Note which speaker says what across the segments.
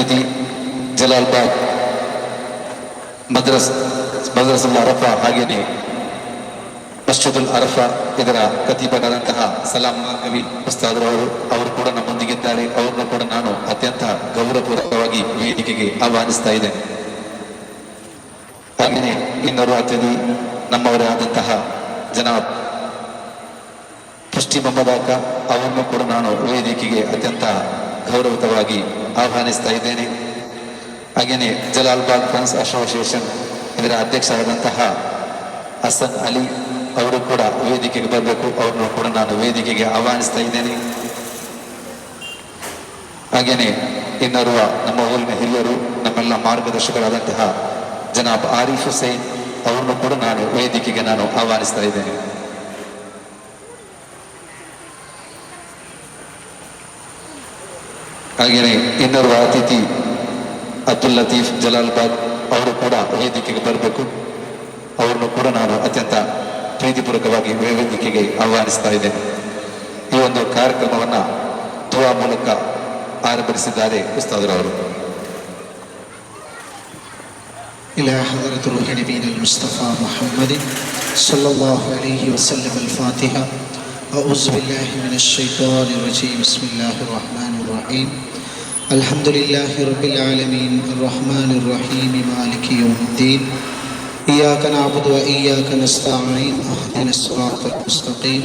Speaker 1: ಅತಿಥಿ ಜಲಾಲ್ಬಾಗ್ ಮದ್ರಸುಲ್ ಅರಫಾ ಹಾಗೇನೆ ಮಸ್ಜಿದುಲ್ ಅರಫಾ ಇದರ ಖತೀಬರಾದಂತಹ ಸಲಾಂ ಕವಿ ಉಸ್ತಾದ್ರವರು ಅವರು ಕೂಡ ನಮ್ಮೊಂದಿಗಿದ್ದಾರೆ. ಅವ್ರನ್ನು ಕೂಡ ನಾನು ಅತ್ಯಂತ ಗೌರವಪೂರ್ವಕವಾಗಿ ವೇದಿಕೆಗೆ ಆಹ್ವಾನಿಸ್ತಾ ಇದ್ದೇನೆ. ಹಾಗೆಯೇ ಇನ್ನೊರು ಅತಿಥಿ ನಮ್ಮವರೇ ಆದಂತಹ ಜನಾಬ್ ಪುಷ್ಟಿ ಮೊಹಮ್ಮದಾಕ ಅವರನ್ನು ಕೂಡ ನಾನು ವೇದಿಕೆಗೆ ಅತ್ಯಂತ ಗೌರವಯುತವಾಗಿ ಆಹ್ವಾನಿಸ್ತಾ ಇದ್ದೇನೆ. ಹಾಗೆಯೇ ಜಲಾಲ್ಬಾಗ್ ಫ್ರೆಂಡ್ಸ್ ಅಸೋಸಿಯೇಷನ್ ಇದರ ಅಧ್ಯಕ್ಷರಾದಂತಹ ಹಸನ್ ಅಲಿ ಅವರು ಕೂಡ ವೇದಿಕೆಗೆ ಬರಬೇಕು. ಅವ್ರನ್ನು ಕೂಡ ನಾನು ವೇದಿಕೆಗೆ ಆಹ್ವಾನಿಸ್ತಾ ಇದ್ದೇನೆ. ಹಾಗೆಯೇ ಇನ್ನೋರ್ವ ನಮ್ಮ ಊರಿನ ಹಿರಿಯರು ನಮ್ಮೆಲ್ಲ ಮಾರ್ಗದರ್ಶಕರಾದಂತಹ ಜನಾಬ್ ಆರಿಫ್ ಹುಸೈನ್ ಅವರನ್ನು ಕೂಡ ನಾನು ವೇದಿಕೆಗೆ ನಾನು ಆಹ್ವಾನಿಸ್ತಾ ಇದ್ದೇನೆ. ಹಾಗೆಯೇ ಇನ್ನೋರ್ವ ಅತಿಥಿ ಅಬ್ದುಲ್ ಲತೀಫ್ ಜಲಾಲ್ಬಾಗ್ ಅವರು ಕೂಡ ವೇದಿಕೆಗೆ ಬರಬೇಕು. ಅವರನ್ನು ಕೂಡ ನಾನು ಅತ್ಯಂತ ಪ್ರೀತಿಪೂರ್ವಕವಾಗಿ ವೇದಿಕೆಗೆ ಆಹ್ವಾನಿಸ್ತಾ ಇದ್ದೇನೆ. ಈ ಒಂದು ಕಾರ್ಯಕ್ರಮವನ್ನ ದುವಾ ಮೂಲಕ ಆರಂಭಿಸಿದ್ದಾರೆ ಉಸ್ತಾದರವರು.
Speaker 2: إلى حضرة روح نبينا المصطفى محمد صلى الله عليه وسلم الفاتحة. أعوذ بالله من الشيطان الرجيم. بسم الله الرحمن الرحيم. الحمد لله رب العالمين الرحمن الرحيم مالك يوم الدين. إياك نعبد وإياك نستعين. اهدنا الصراط المستقيم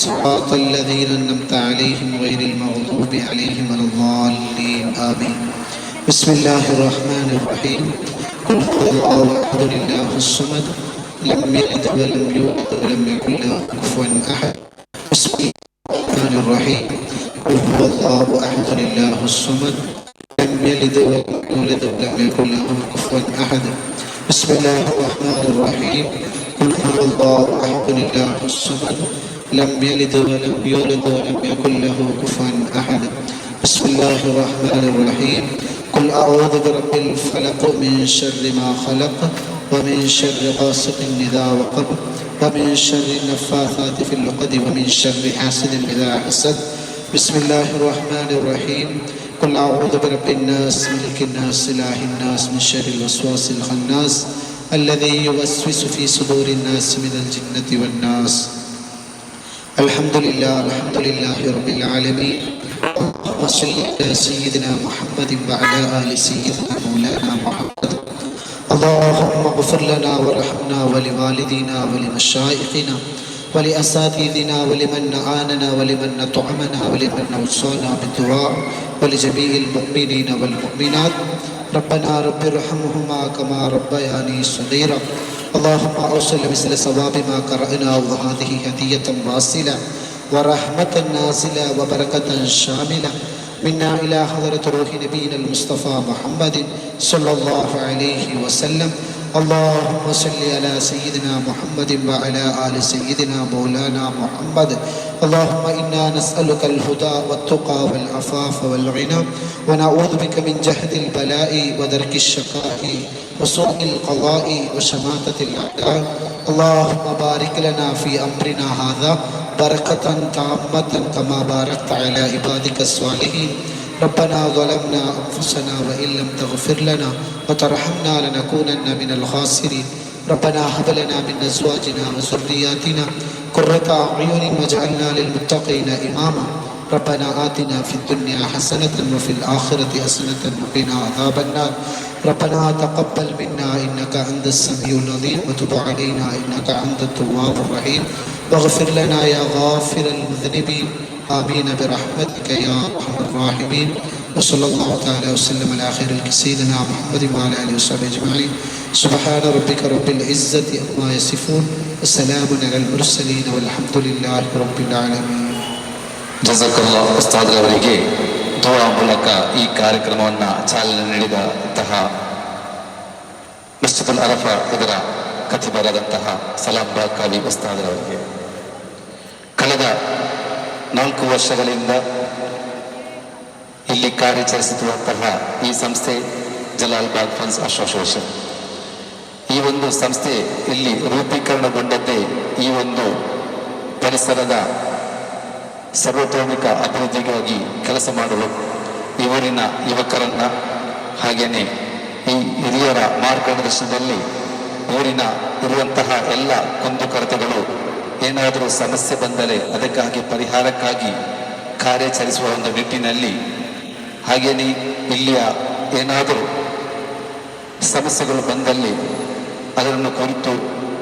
Speaker 2: صراط الذين أنعمت عليهم غير المغضوب عليهم ولا الضالين آمين. بسم الله الرحمن الرحيم. قل هو الله أحد الله الصمد لم يلد ولم يولد ولم يكن له كفوا أحد. بسم الله الرحمن الرحيم. قل هو الله أحد الله الصمد لم يلد ولم يولد ولم يكن له كفوا أحد. بسم الله الرحمن الرحيم. قل هو الله أحد الله الصمد لم يلد ولم يولد ولم يكن له كفوا أحد. بسم الله الرحمن الرحيم. قل أعوذ برب الفلق من شر ما خلق ومن شر غاسق إذا وقب ومن شر النفاثات في العقد ومن شر حاسد إذا حسد. بسم الله الرحمن الرحيم. قل أعوذ برب الناس ملك الناس إله الناس من شر الوسواس الخناس الذي يوسوس في صدور الناس من الجنة والناس. الحمد لله رب العالمين. اللهم صل على سيدنا محمد وعلى آل سيدنا مولانا محمد. اللهم اغفر لنا وارحمنا ولوالدينا ولمشايخنا ولأساتذتنا ولمن أعاننا ولمن أطعمنا ولمن أوصانا بالدعاء ولجميع المؤمنين والمؤمنات. ربنا رب ارحمهما كما ربياني صغيرا. اللهم أوصل مثل ثواب ما قرأنا وهذه هدية واصلة ورحمة نازلة وبركة شاملة منا إلى حضرة روح نبينا المصطفى محمد صلى الله عليه وسلم. اللهم صل على سيدنا محمد وعلى آل سيدنا مولانا محمد. اللهم إنا نسألك الهدى والتقى والعفاف والغنى ونعوذ بك من جهد البلاء ودرك الشقاء وسوء القضاء وشماتة الأعداء. اللهم بارك لنا في أمرنا هذا بركة تامة كما باركت على عبادك الصالحين. ربنا ظلمنا أنفسنا وإن لم تغفر لنا وترحمنا لنكونن من الخاسرين. ربنا هب لنا من أزواجنا وذرياتنا قرة أعين واجعلنا للمتقين إماما. ربنا آتنا في الدنيا حسنة وفي الآخرة حسنة وقنا عذاب النار. ربنا تقبل منا إنك أنت السميع العليم وتب علينا إنك أنت التواب الرحيم. واغفر لنا يا غافر المذنبين. آمين برحمتك يا أرحم الراحمين. وصلى الله تعالى وسلم على خير سيدنا محمد وعلى آله وصحبه أجمعين. سبحان ربك رب العزة عما يصفون وسلام على المرسلين والحمد لله رب العالمين.
Speaker 1: ಜಜಾಕಲ್ಲಾ ಉಸ್ತಾದ್ರವರಿಗೆ ದುವಾ ಮೂಲಕ ಈ ಕಾರ್ಯಕ್ರಮವನ್ನು ಚಾಲನೆ ನೀಡಿದಂತಹ ಮಸ್ಜಿದುಲ್ ಅರಫಾ ಇದರ ಖತೀಬರಾದಂತಹ ಸಲಾಂ ಬಾಕಾವಿ ಉಸ್ತಾದ್ರವರಿಗೆ ಕಳೆದ 4 ವರ್ಷಗಳಿಂದ ಇಲ್ಲಿ ಕಾರ್ಯಾಚರಿಸುತ್ತಿರುವಂತಹ ಈ ಸಂಸ್ಥೆ ಜಲಾಲ್ಬಾಗ್ ಫ್ರೆಂಡ್ಸ್ ಅಸೋಸಿಯೇಷನ್. ಈ ಒಂದು ಸಂಸ್ಥೆ ಇಲ್ಲಿ ರೂಪೀಕರಣಗೊಂಡದ್ದೇ ಈ ಒಂದು ಪರಿಸರದ ಸರ್ವತೋಮುಖ ಅಭಿವೃದ್ಧಿಗಾಗಿ ಕೆಲಸ ಮಾಡಲು ಈ ಊರಿನ ಯುವಕರನ್ನ ಹಾಗೆಯೇ ಈ ಹಿರಿಯರ ಮಾರ್ಗದರ್ಶನದಲ್ಲಿ ಊರಿನ ಇರುವಂತಹ ಎಲ್ಲ ಕುಂದುಕೊರತೆಗಳು ಏನಾದರೂ ಸಮಸ್ಯೆ ಬಂದರೆ ಅದಕ್ಕಾಗಿ ಪರಿಹಾರಕ್ಕಾಗಿ ಕಾರ್ಯಾಚರಿಸುವ ಒಂದು ನಿಟ್ಟಿನಲ್ಲಿ ಹಾಗೆಯೇ ಇಲ್ಲಿಯ ಏನಾದರೂ ಸಮಸ್ಯೆಗಳು ಬಂದಲ್ಲಿ ಅದನ್ನು ಕುರಿತು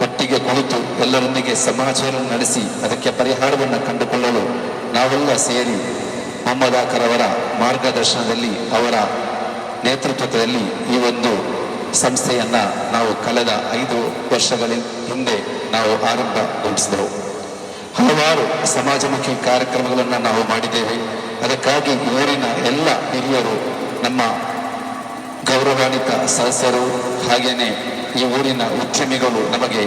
Speaker 1: ಒಟ್ಟಿಗೆ ಕುಳಿತು ಎಲ್ಲರೊಂದಿಗೆ ಸಮಾಚಾರವನ್ನು ನಡೆಸಿ ಅದಕ್ಕೆ ಪರಿಹಾರವನ್ನು ಕಂಡುಕೊಳ್ಳಲು ನಾವೆಲ್ಲ ಸೇರಿ ಮೊಹಮ್ಮದ್ ಆಕರವರ ಮಾರ್ಗದರ್ಶನದಲ್ಲಿ ಅವರ ನೇತೃತ್ವದಲ್ಲಿ ಈ ಒಂದು ಸಂಸ್ಥೆಯನ್ನು ನಾವು ಕಳೆದ 5 ವರ್ಷಗಳ ಹಿಂದೆ ನಾವು ಆರಂಭಗೊಳಿಸಿದೆವು. ಹಲವಾರು ಸಮಾಜಮುಖಿ ಕಾರ್ಯಕ್ರಮಗಳನ್ನು ನಾವು ಮಾಡಿದ್ದೇವೆ. ಅದಕ್ಕಾಗಿ ಊರಿನ ಎಲ್ಲ ಹಿರಿಯರು, ನಮ್ಮ ಗೌರವಾನ್ವಿತ ಸದಸ್ಯರು, ಹಾಗೆಯೇ ಈ ಊರಿನ ಉದ್ಯಮಿಗಳು ನಮಗೆ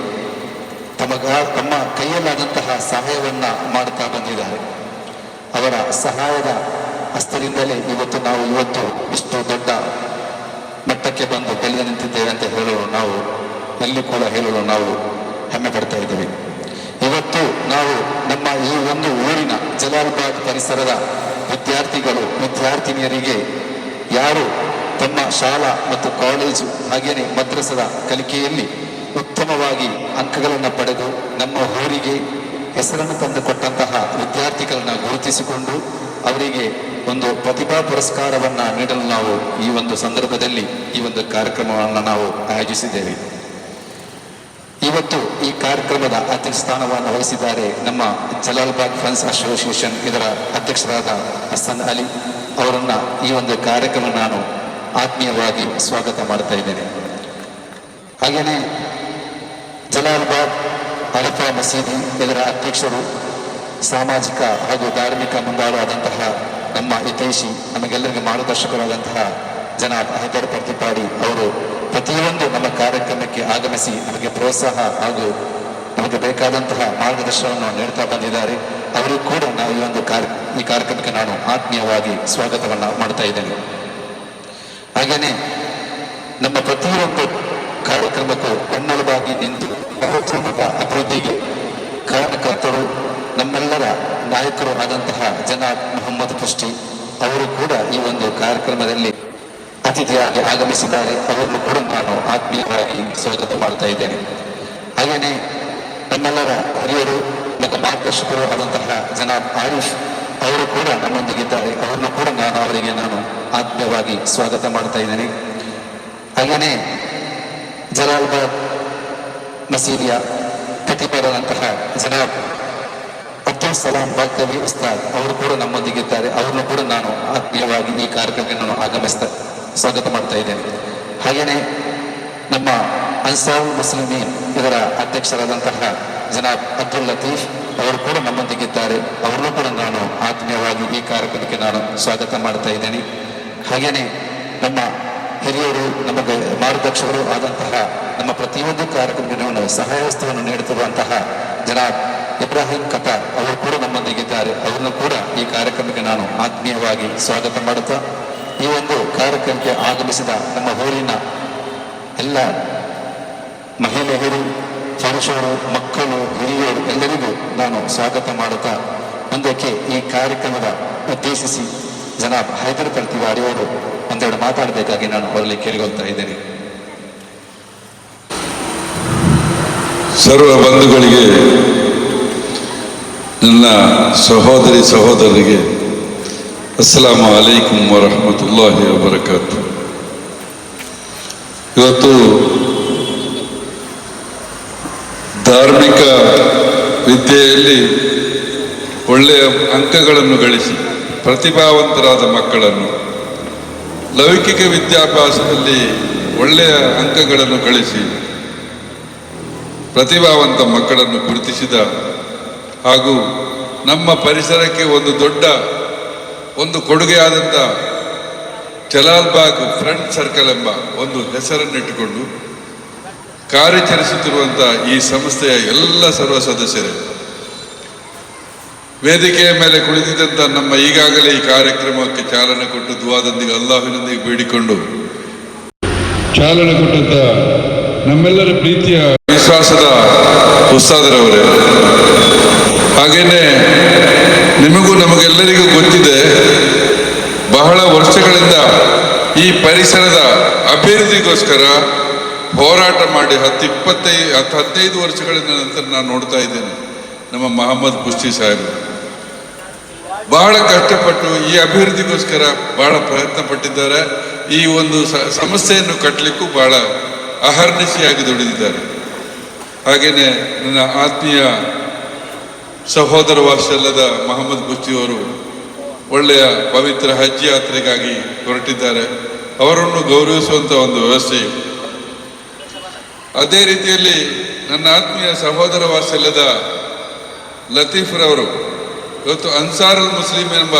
Speaker 1: ತಮ್ಮ ಕೈಯಲ್ಲಾದಂತಹ ಸಹಾಯವನ್ನು ಮಾಡುತ್ತಾ ಬಂದಿದ್ದಾರೆ. ಅವರ ಸಹಾಯದ ಹಸ್ತದಿಂದಲೇ ಇವತ್ತು ಇಷ್ಟು ದೊಡ್ಡ ಮಟ್ಟಕ್ಕೆ ಬಂದು ಬೆಳೆದು ನಿಂತಿದ್ದೇವೆ ಅಂತ ಹೇಳಲು ನಾವು ಹೆಮ್ಮೆ ಪಡ್ತಾ ಇದ್ದೇವೆ. ಇವತ್ತು ನಾವು ನಮ್ಮ ಈ ಒಂದು ಊರಿನ ಜಲಾಲ್ಬಾಗ್ ಪರಿಸರದ ವಿದ್ಯಾರ್ಥಿನಿಯರಿಗೆ ಯಾರು ತಮ್ಮ ಶಾಲಾ ಮತ್ತು ಕಾಲೇಜು ಹಾಗೆಯೇ ಮದ್ರಸದ ಕಲಿಕೆಯಲ್ಲಿ ಉತ್ತಮವಾಗಿ ಅಂಕಗಳನ್ನು ಪಡೆದು ನಮ್ಮ ಊರಿಗೆ ಹೆಸರನ್ನು ತಂದುಕೊಟ್ಟಂತಹ ವಿದ್ಯಾರ್ಥಿಗಳನ್ನ ಗುರುತಿಸಿಕೊಂಡು ಅವರಿಗೆ ಒಂದು ಪ್ರತಿಭಾ ಪುರಸ್ಕಾರವನ್ನು ನೀಡಲು ನಾವು ಈ ಒಂದು ಸಂದರ್ಭದಲ್ಲಿ ಈ ಒಂದು ಕಾರ್ಯಕ್ರಮವನ್ನು ನಾವು ಆಯೋಜಿಸಿದ್ದೇವೆ. ಇವತ್ತು ಈ ಕಾರ್ಯಕ್ರಮದ ಅಧ್ಯಕ್ಷ ಸ್ಥಾನವನ್ನು ವಹಿಸಿದ್ದಾರೆ ನಮ್ಮ ಜಲಾಲ್ಬಾಗ್ ಫ್ರೆಂಡ್ಸ್ ಅಸೋಸಿಯೇಷನ್ ಇದರ ಅಧ್ಯಕ್ಷರಾದ ಹಸನ್ ಅಲಿ ಅವರನ್ನ ಈ ಒಂದು ಕಾರ್ಯಕ್ರಮ ನಾನು ಆತ್ಮೀಯವಾಗಿ ಸ್ವಾಗತ ಮಾಡ್ತಾ ಇದ್ದೇನೆ. ಹಾಗೆಯೇ ಜಲಾಲ್ಬಾಗ್ ಅರಫಾ ಮಸೀದಿ ಇದರ ಅಧ್ಯಕ್ಷರು, ಸಾಮಾಜಿಕ ಹಾಗೂ ಧಾರ್ಮಿಕ ಮುಂದಾಳಾದಂತಹ ನಮ್ಮ ಹಿತೈಷಿ, ನಮಗೆಲ್ಲರಿಗೂ ಮಾರ್ಗದರ್ಶಕರಾದಂತಹ ಜನಾಬ್ ಹೈದರ್ ಪ್ರತಿಪಾಡಿ ಅವರು ಪ್ರತಿಯೊಂದು ನಮ್ಮ ಕಾರ್ಯಕ್ರಮಕ್ಕೆ ಆಗಮಿಸಿ ನಮಗೆ ಪ್ರೋತ್ಸಾಹ ಹಾಗೂ ನಮಗೆ ಬೇಕಾದಂತಹ ಮಾರ್ಗದರ್ಶನವನ್ನು ನೀಡ್ತಾ ಬಂದಿದ್ದಾರೆ. ಅವರು ಕೂಡ ನಾವು ಈ ಕಾರ್ಯಕ್ರಮಕ್ಕೆ ನಾನು ಆತ್ಮೀಯವಾಗಿ ಸ್ವಾಗತವನ್ನು ಮಾಡ್ತಾ ಇದ್ದೇನೆ. ಹಾಗೆಯೇ ನಮ್ಮ ಪ್ರತಿಯೊಂದು ಕಾರ್ಯಕ್ರಮಕ್ಕೂ ಬೆನ್ನೆಲುಬಾಗಿ ನಿಂತು ಕಾರ್ಯಕ್ರಮದ ಅಭಿವೃದ್ಧಿಗೆ ಕಾರಣಕರ್ತರು ನಮ್ಮೆಲ್ಲರ ನಾಯಕರು ಆದಂತಹ ಜನಾಬ್ ಮೊಹಮ್ಮದ್ ಪುಷ್ಟಿ ಅವರು ಕೂಡ ಈ ಒಂದು ಕಾರ್ಯಕ್ರಮದಲ್ಲಿ ಅತಿಥಿಯಾಗಿ ಆಗಮಿಸಿದ್ದಾರೆ. ಅವರನ್ನು ಕೂಡ ನಾನು ಆತ್ಮೀಯವಾಗಿ ಸ್ವಾಗತ ಮಾಡ್ತಾ ಇದ್ದೇನೆ. ಹಾಗೆಯೇ ನಮ್ಮೆಲ್ಲರ ಹಿರಿಯರು ಮತ್ತು ಮಾರ್ಗದರ್ಶಕರು ಆದಂತಹ ಜನಾಬ್ ಆರಿಫ್ ಅವರು ಕೂಡ ನಮ್ಮೊಂದಿಗಿದ್ದಾರೆ. ಅವರನ್ನು ಕೂಡ ಅವರಿಗೆ ನಾನು ಆತ್ಮೀಯವಾಗಿ ಸ್ವಾಗತ ಮಾಡ್ತಾ ಇದ್ದೇನೆ. ಹಾಗೆಯೇ ಜಲಾಲ್ಬಾಗ್ ಮಸೀದಿಯ ಖತೀಬರಾದಂತಹ ಜನಾಬ್ ಅಬ್ದುಲ್ ಸಲಾಂ ಬಾಕವಿ ಉಸ್ತಾದ್ ಅವರು ಕೂಡ ನಮ್ಮೊಂದಿಗಿದ್ದಾರೆ. ಅವರನ್ನು ಕೂಡ ನಾನು ಆತ್ಮೀಯವಾಗಿ ಈ ಕಾರ್ಯಕ್ರಮಕ್ಕೆ ನಾನು ಸ್ವಾಗತ ಮಾಡ್ತಾ ಇದ್ದೇನೆ. ಹಾಗೆಯೇ ನಮ್ಮ ಅನ್ಸಾರುಲ್ ಮುಸ್ಲಿಮೀನ್ ಇದರ ಅಧ್ಯಕ್ಷರಾದಂತಹ ಜನಾಬ್ ಅಬ್ದುಲ್ ಲತೀಫ್ ಅವರು ಕೂಡ ನಮ್ಮೊಂದಿಗಿದ್ದಾರೆ. ಅವರನ್ನು ಕೂಡ ನಾನು ಆತ್ಮೀಯವಾಗಿ ಈ ಕಾರ್ಯಕ್ರಮಕ್ಕೆ ನಾನು ಸ್ವಾಗತ ಮಾಡ್ತಾ ಇದ್ದೇನೆ. ಹಾಗೆಯೇ ನಮ್ಮ ಹಿರಿಯರು, ನಮಗೆ ಮಾರ್ಗದರ್ಶಕರು ಆದಂತಹ ನಮ್ಮ ಪ್ರತಿಯೊಂದು ಕಾರ್ಯಕ್ರಮಕ್ಕೆ ಸಹಾಯಹಸ್ತವನ್ನು ನೀಡುತ್ತಿರುವಂತಹ ಜನಾಬ್ ಇಬ್ರಾಹಿಂ ಕತಾರ್ ಅವರು ಕೂಡ ನಮ್ಮೊಂದಿಗಿದ್ದಾರೆ. ಅವರನ್ನು ಕೂಡ ಈ ಕಾರ್ಯಕ್ರಮಕ್ಕೆ ನಾನು ಆತ್ಮೀಯವಾಗಿ ಸ್ವಾಗತ ಮಾಡುತ್ತಾ ಈ ಒಂದು ಕಾರ್ಯಕ್ರಮಕ್ಕೆ ಆಗಮಿಸಿದ ನಮ್ಮ ಊರಿನ ಎಲ್ಲ ಮಹಿಳೆಯರು, ಪುರುಷರು, ಮಕ್ಕಳು, ಹಿರಿಯರು ಎಲ್ಲರಿಗೂ ನಾನು ಸ್ವಾಗತ ಮಾಡುತ್ತಾ ಮುಂದಕ್ಕೆ ಈ ಕಾರ್ಯಕ್ರಮದ ಉದ್ದೇಶಿಸಿ ಜನಾಬ್ ಹೈದರ್ ಪ್ರತಿವಾಡಿ ಅವರು ಒಂದೆರಡು ಮಾತಾಡಬೇಕಾಗಿ ನಾನು ಅವರಲ್ಲಿ ಕೇಳಿಕೊಳ್ತಾ ಇದ್ದೇನೆ.
Speaker 3: ಸರ್ವ ಬಂಧುಗಳಿಗೆ, ನನ್ನ ಸಹೋದರರಿಗೆ ಅಸ್ಸಲಾಮು ಅಲೈಕುಂ ವರಹಮತುಲ್ಲಾಹಿ ವಬರಕಾತು. ಇವತ್ತು ಧಾರ್ಮಿಕ ವಿದ್ಯೆಯಲ್ಲಿ ಒಳ್ಳೆಯ ಅಂಕಗಳನ್ನು ಗಳಿಸಿ ಪ್ರತಿಭಾವಂತರಾದ ಮಕ್ಕಳನ್ನು, ಲೌಕಿಕ ವಿದ್ಯಾಭ್ಯಾಸದಲ್ಲಿ ಒಳ್ಳೆಯ ಅಂಕಗಳನ್ನು ಗಳಿಸಿ ಪ್ರತಿಭಾವಂತ ಮಕ್ಕಳನ್ನು ಗುರುತಿಸಿದ ಹಾಗೂ ನಮ್ಮ ಪರಿಸರಕ್ಕೆ ಒಂದು ಕೊಡುಗೆಯಾದಂಥ ಜಲಾಲ್ಬಾಗ್ ಫ್ರೆಂಡ್ ಸರ್ಕಲ್ ಎಂಬ ಒಂದು ಹೆಸರನ್ನಿಟ್ಟುಕೊಂಡು ಕಾರ್ಯಾಚರಿಸುತ್ತಿರುವಂಥ ಈ ಸಂಸ್ಥೆಯ ಎಲ್ಲ ಸರ್ವ ಸದಸ್ಯರೇ, ವೇದಿಕೆಯ ಮೇಲೆ ಕುಳಿತಿದ್ದಂಥ ನಮ್ಮ ಈಗಾಗಲೇ ಈ ಕಾರ್ಯಕ್ರಮಕ್ಕೆ ಚಾಲನೆ ಕೊಟ್ಟು ದುವಾದೊಂದಿಗೆ ಅಲ್ಲಾಹಿನೊಂದಿಗೆ ಬೇಡಿಕೊಂಡು ಚಾಲನೆ ಕೊಟ್ಟಂಥ ನಮ್ಮೆಲ್ಲರ ಪ್ರೀತಿಯ ವಿಶ್ವಾಸದ ಉಸ್ತಾದರವರೇ, ಹಾಗೆಯೇ ನಮಗೆಲ್ಲರಿಗೂ ಗೊತ್ತಿದೆ, ಬಹಳ ವರ್ಷಗಳಿಂದ ಈ ಪರಿಸರದ ಅಭಿವೃದ್ಧಿಗೋಸ್ಕರ ಹೋರಾಟ ಮಾಡಿ 15 ವರ್ಷಗಳ ನಂತರ ನಾನು ನೋಡ್ತಾ ಇದ್ದೇನೆ. ನಮ್ಮ ಮೊಹಮ್ಮದ್ ಬುಷ್ಟಿ ಸಾಹೇಬರು ಬಹಳ ಕಷ್ಟಪಟ್ಟು ಈ ಅಭಿವೃದ್ಧಿಗೋಸ್ಕರ ಬಹಳ ಪ್ರಯತ್ನ ಪಟ್ಟಿದ್ದಾರೆ. ಈ ಒಂದು ಸಮಸ್ಯೆಯನ್ನು ಕಟ್ಟಲಿಕ್ಕೂ ಬಹಳ ಅಹರ್ನಿಶಿಯಾಗಿ ದುಡಿದಿದ್ದಾರೆ. ಹಾಗೇನೆ ನನ್ನ ಆತ್ಮೀಯ ಸಹೋದರ ವಾತ್ಸಲ್ಯದ ಮೊಹಮ್ಮದ್ ಬುಷ್ಟಿಯವರು ಒಳ್ಳೆಯ ಪವಿತ್ರ ಹಜ್ ಯಾತ್ರೆಗಾಗಿ ಹೊರಟಿದ್ದಾರೆ. ಅವರನ್ನು ಗೌರವಿಸುವಂಥ ಒಂದು ವ್ಯವಸ್ಥೆ. ಅದೇ ರೀತಿಯಲ್ಲಿ ನನ್ನ ಆತ್ಮೀಯ ಸಹೋದರ ವಾತ್ಸಲ್ಯದ ಲತೀಫ್ರವರು ಇವತ್ತು ಅನ್ಸಾರುಲ್ ಮುಸ್ಲಿಂ ಎಂಬ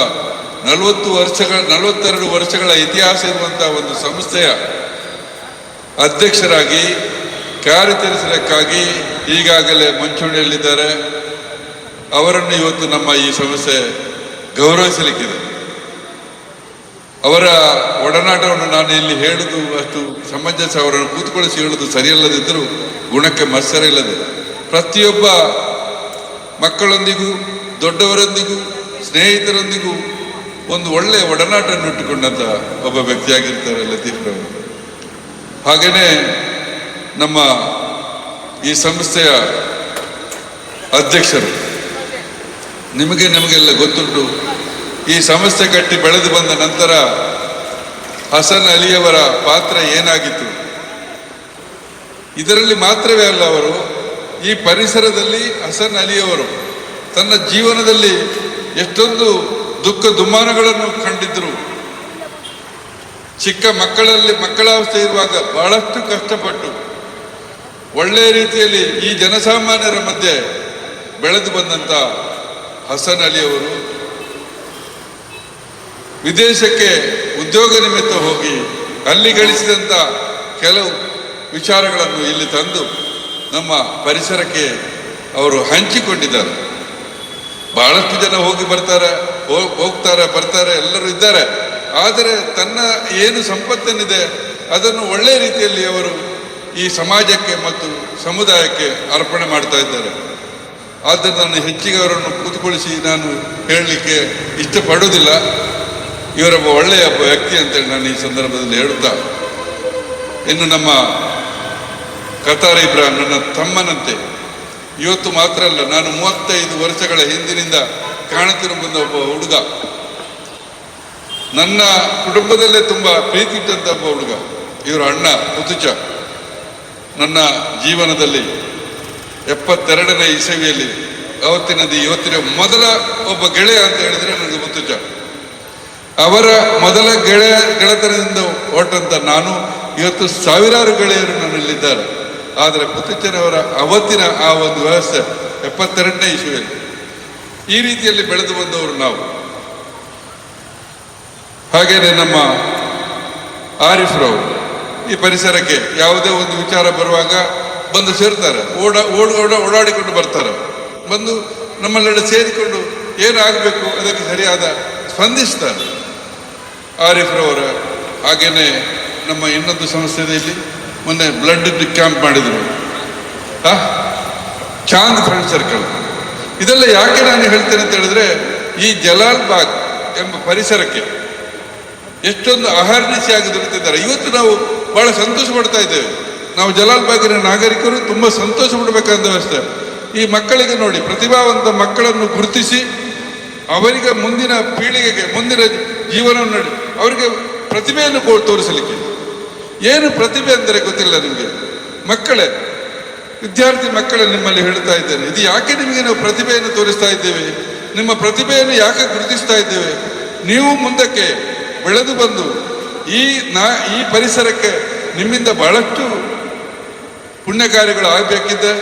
Speaker 3: 42 ವರ್ಷಗಳ ಇತಿಹಾಸ ಇರುವಂತಹ ಒಂದು ಸಂಸ್ಥೆಯ ಅಧ್ಯಕ್ಷರಾಗಿ ಕಾರ್ಯಚರಿಸಲಿಕ್ಕಾಗಿ ಈಗಾಗಲೇ ಮುಂಚೂಣಿಯಲ್ಲಿದ್ದಾರೆ. ಅವರನ್ನು ಇವತ್ತು ನಮ್ಮ ಈ ಸಂಸ್ಥೆ ಗೌರವಿಸಲಿಕ್ಕಿದೆ. ಅವರ ಒಡನಾಟವನ್ನು ನಾನು ಇಲ್ಲಿ ಹೇಳುವುದು ಅಷ್ಟು ಸಮಂಜಸ. ಅವರನ್ನು ಕೂತ್ಕೊಳಿಸಿ ಹೇಳುವುದು ಸರಿಯಲ್ಲದಿದ್ದರೂ ಗುಣಕ್ಕೆ ಮತ್ಸರ ಇಲ್ಲದೆ ಪ್ರತಿಯೊಬ್ಬ ಮಕ್ಕಳೊಂದಿಗೂ ದೊಡ್ಡವರೊಂದಿಗೂ ಸ್ನೇಹಿತರೊಂದಿಗೂ ಒಂದು ಒಳ್ಳೆಯ ಒಡನಾಟವನ್ನು ಇಟ್ಟುಕೊಂಡಂಥ ಒಬ್ಬ ವ್ಯಕ್ತಿಯಾಗಿರ್ತಾರೆ ಲತೀಫ್ರವರು. ಹಾಗೆಯೇ ನಮ್ಮ ಈ ಸಂಸ್ಥೆಯ ಅಧ್ಯಕ್ಷರು, ನಮಗೆಲ್ಲ ಗೊತ್ತುಂಟು, ಈ ಸಂಸ್ಥೆ ಕಟ್ಟಿ ಬೆಳೆದು ಬಂದ ನಂತರ ಹಸನ್ ಅಲಿಯವರ ಪಾತ್ರ ಏನಾಗಿತ್ತು. ಇದರಲ್ಲಿ ಮಾತ್ರವೇ ಅಲ್ಲ, ಅವರು ಈ ಪರಿಸರದಲ್ಲಿ ಹಸನ್ ಅಲಿಯವರು ತನ್ನ ಜೀವನದಲ್ಲಿ ಎಷ್ಟೊಂದು ದುಃಖ ದುಮ್ಮಾನಗಳನ್ನು ಕಂಡಿದ್ರು. ಚಿಕ್ಕ ಮಕ್ಕಳಾವಸ್ಥೆ ಇರುವಾಗ ಬಹಳಷ್ಟು ಕಷ್ಟಪಟ್ಟು ಒಳ್ಳೆಯ ರೀತಿಯಲ್ಲಿ ಈ ಜನಸಾಮಾನ್ಯರ ಮಧ್ಯೆ ಬೆಳೆದು ಬಂದಂಥ ಹಸನ್ ಅಲಿಯವರು ವಿದೇಶಕ್ಕೆ ಉದ್ಯೋಗ ನಿಮಿತ್ತ ಹೋಗಿ ಅಲ್ಲಿ ಗಳಿಸಿದಂಥ ಕೆಲವು ವಿಚಾರಗಳನ್ನು ಇಲ್ಲಿ ತಂದು ನಮ್ಮ ಪರಿಸರಕ್ಕೆ ಅವರು ಹಂಚಿಕೊಂಡಿದ್ದಾರೆ. ಬಹಳಷ್ಟು ಜನ ಹೋಗ್ತಾರೆ ಬರ್ತಾರೆ, ಎಲ್ಲರೂ ಇದ್ದಾರೆ. ಆದರೆ ತನ್ನ ಏನು ಸಂಪತ್ತೇನಿದೆ ಅದನ್ನು ಒಳ್ಳೆಯ ರೀತಿಯಲ್ಲಿ ಅವರು ಈ ಸಮಾಜಕ್ಕೆ ಮತ್ತು ಸಮುದಾಯಕ್ಕೆ ಅರ್ಪಣೆ ಮಾಡ್ತಾ ಇದ್ದಾರೆ. ಆದ್ದರಿಂದ ನಾನು ಹೆಚ್ಚಿಗೆ ಅವರನ್ನು ಕೂತ್ಕೊಳಿಸಿ ನಾನು ಹೇಳಲಿಕ್ಕೆ ಇಷ್ಟಪಡೋದಿಲ್ಲ. ಇವರೊಬ್ಬ ಒಳ್ಳೆಯ ವ್ಯಕ್ತಿ ಅಂತೇಳಿ ನಾನು ಈ ಸಂದರ್ಭದಲ್ಲಿ ಹೇಳುತ್ತಾ, ಇನ್ನು ನಮ್ಮ ಕತಾರ್ ಇಬ್ರಾಹಿಂ ನನ್ನ ತಮ್ಮನಂತೆ ಇವತ್ತು ಮಾತ್ರ ಅಲ್ಲ, ನಾನು 35 ವರ್ಷಗಳ ಹಿಂದಿನಿಂದ ಕಾಣುತ್ತಿರುವ ಒಬ್ಬ ಹುಡುಗ, ನನ್ನ ಕುಟುಂಬದಲ್ಲೇ ತುಂಬಾ ಪ್ರೀತಿ ಇಟ್ಟಂತ ಒಬ್ಬ ಹುಡುಗ. ಇವರ ಅಣ್ಣ ಮುತ್ತುಚ ನನ್ನ ಜೀವನದಲ್ಲಿ 72ನೇ ಇಸವಿಯಲ್ಲಿ ಇವತ್ತಿನ ಮೊದಲ ಒಬ್ಬ ಗೆಳೆಯ ಅಂತ ಹೇಳಿದ್ರೆ ನನಗೆ ಮುತ್ತುಚ. ಅವರ ಮೊದಲ ಗೆಳೆತನದಿಂದ ಹೊರಟಂತ ನಾನು ಇವತ್ತು ಸಾವಿರಾರು ಗೆಳೆಯರು ನನ್ನಲ್ಲಿದ್ದಾರೆ. ಆದರೆ ಮುತ್ತುಚನವರ ಅವತ್ತಿನ ಆ ಒಂದು ವ್ಯವಸ್ಥೆ 72ನೇ ಇಸವಿಯಲ್ಲಿ ಈ ರೀತಿಯಲ್ಲಿ ಬೆಳೆದು ಬಂದವರು ನಾವು. ಹಾಗೇನೆ ನಮ್ಮ ಆರಿಫ್ರವರು ಈ ಪರಿಸರಕ್ಕೆ ಯಾವುದೇ ಒಂದು ವಿಚಾರ ಬರುವಾಗ ಬಂದು ಸೇರ್ತಾರೆ, ಓಡಾಡಿಕೊಂಡು ಬರ್ತಾರೆ, ಬಂದು ನಮ್ಮಲ್ಲೆಲ್ಲ ಸೇರಿಕೊಂಡು ಏನಾಗಬೇಕು ಅದಕ್ಕೆ ಸರಿಯಾದ ಸ್ಪಂದಿಸ್ತಾರೆ ಆರಿಫ್ರವರ. ಹಾಗೇನೆ ನಮ್ಮ ಇನ್ನೊಂದು ಸಂಸ್ಥೆಯಲ್ಲಿ ಮೊನ್ನೆ ಬ್ಲಡ್ ಕ್ಯಾಂಪ್ ಮಾಡಿದರು, ಚಾಂದ್ ಫ್ರೆಂಡ್ ಸರ್ಕಲ್. ಇದೆಲ್ಲ ಯಾಕೆ ನಾನು ಹೇಳ್ತೇನೆ ಅಂತ ಹೇಳಿದ್ರೆ, ಈ ಜಲಾಲ್ ಬಾಗ್ ಎಂಬ ಪರಿಸರಕ್ಕೆ ಎಷ್ಟೊಂದು ಅಹರ್ನಿಶಿಯಾಗಿ ದುಡಿತಿದ್ದಾರೆ. ಇವತ್ತು ನಾವು ಬಹಳ ಸಂತೋಷ ಪಡ್ತಾ ಇದ್ದೇವೆ. ನಾವು ಜಲಾಲ್ ಬಾಗಿನ ನಾಗರಿಕರು ತುಂಬ ಸಂತೋಷ ಪಡಬೇಕಾದ ವ್ಯವಸ್ಥೆ. ಈ ಮಕ್ಕಳಿಗೆ ನೋಡಿ, ಪ್ರತಿಭಾವಂತ ಮಕ್ಕಳನ್ನು ಗುರುತಿಸಿ ಅವರಿಗೆ ಮುಂದಿನ ಪೀಳಿಗೆಗೆ ಮುಂದಿನ ಜೀವನವನ್ನು ನೋಡಿ ಅವರಿಗೆ ಪ್ರತಿಭೆಯನ್ನು ತೋರಿಸಲಿಕ್ಕೆ. ಏನು ಪ್ರತಿಭೆ ಅಂದರೆ ಗೊತ್ತಿಲ್ಲ ನಿಮಗೆ. ವಿದ್ಯಾರ್ಥಿ ಮಕ್ಕಳೇ ನಿಮ್ಮಲ್ಲಿ ಹೇಳ್ತಾ ಇದ್ದೇನೆ, ಇದು ಯಾಕೆ ನಿಮಗೆ ನಾವು ಪ್ರತಿಭೆಯನ್ನು ತೋರಿಸ್ತಾ ಇದ್ದೇವೆ, ನಿಮ್ಮ ಪ್ರತಿಭೆಯನ್ನು ಯಾಕೆ ಗುರುತಿಸ್ತಾ ಇದ್ದೇವೆ. ನೀವು ಮುಂದಕ್ಕೆ ಬೆಳೆದು ಬಂದು ಈ ಪರಿಸರಕ್ಕೆ ನಿಮ್ಮಿಂದ ಬಹಳಷ್ಟು ಪುಣ್ಯ ಕಾರ್ಯಗಳು ಆಗಬೇಕಿದೆ,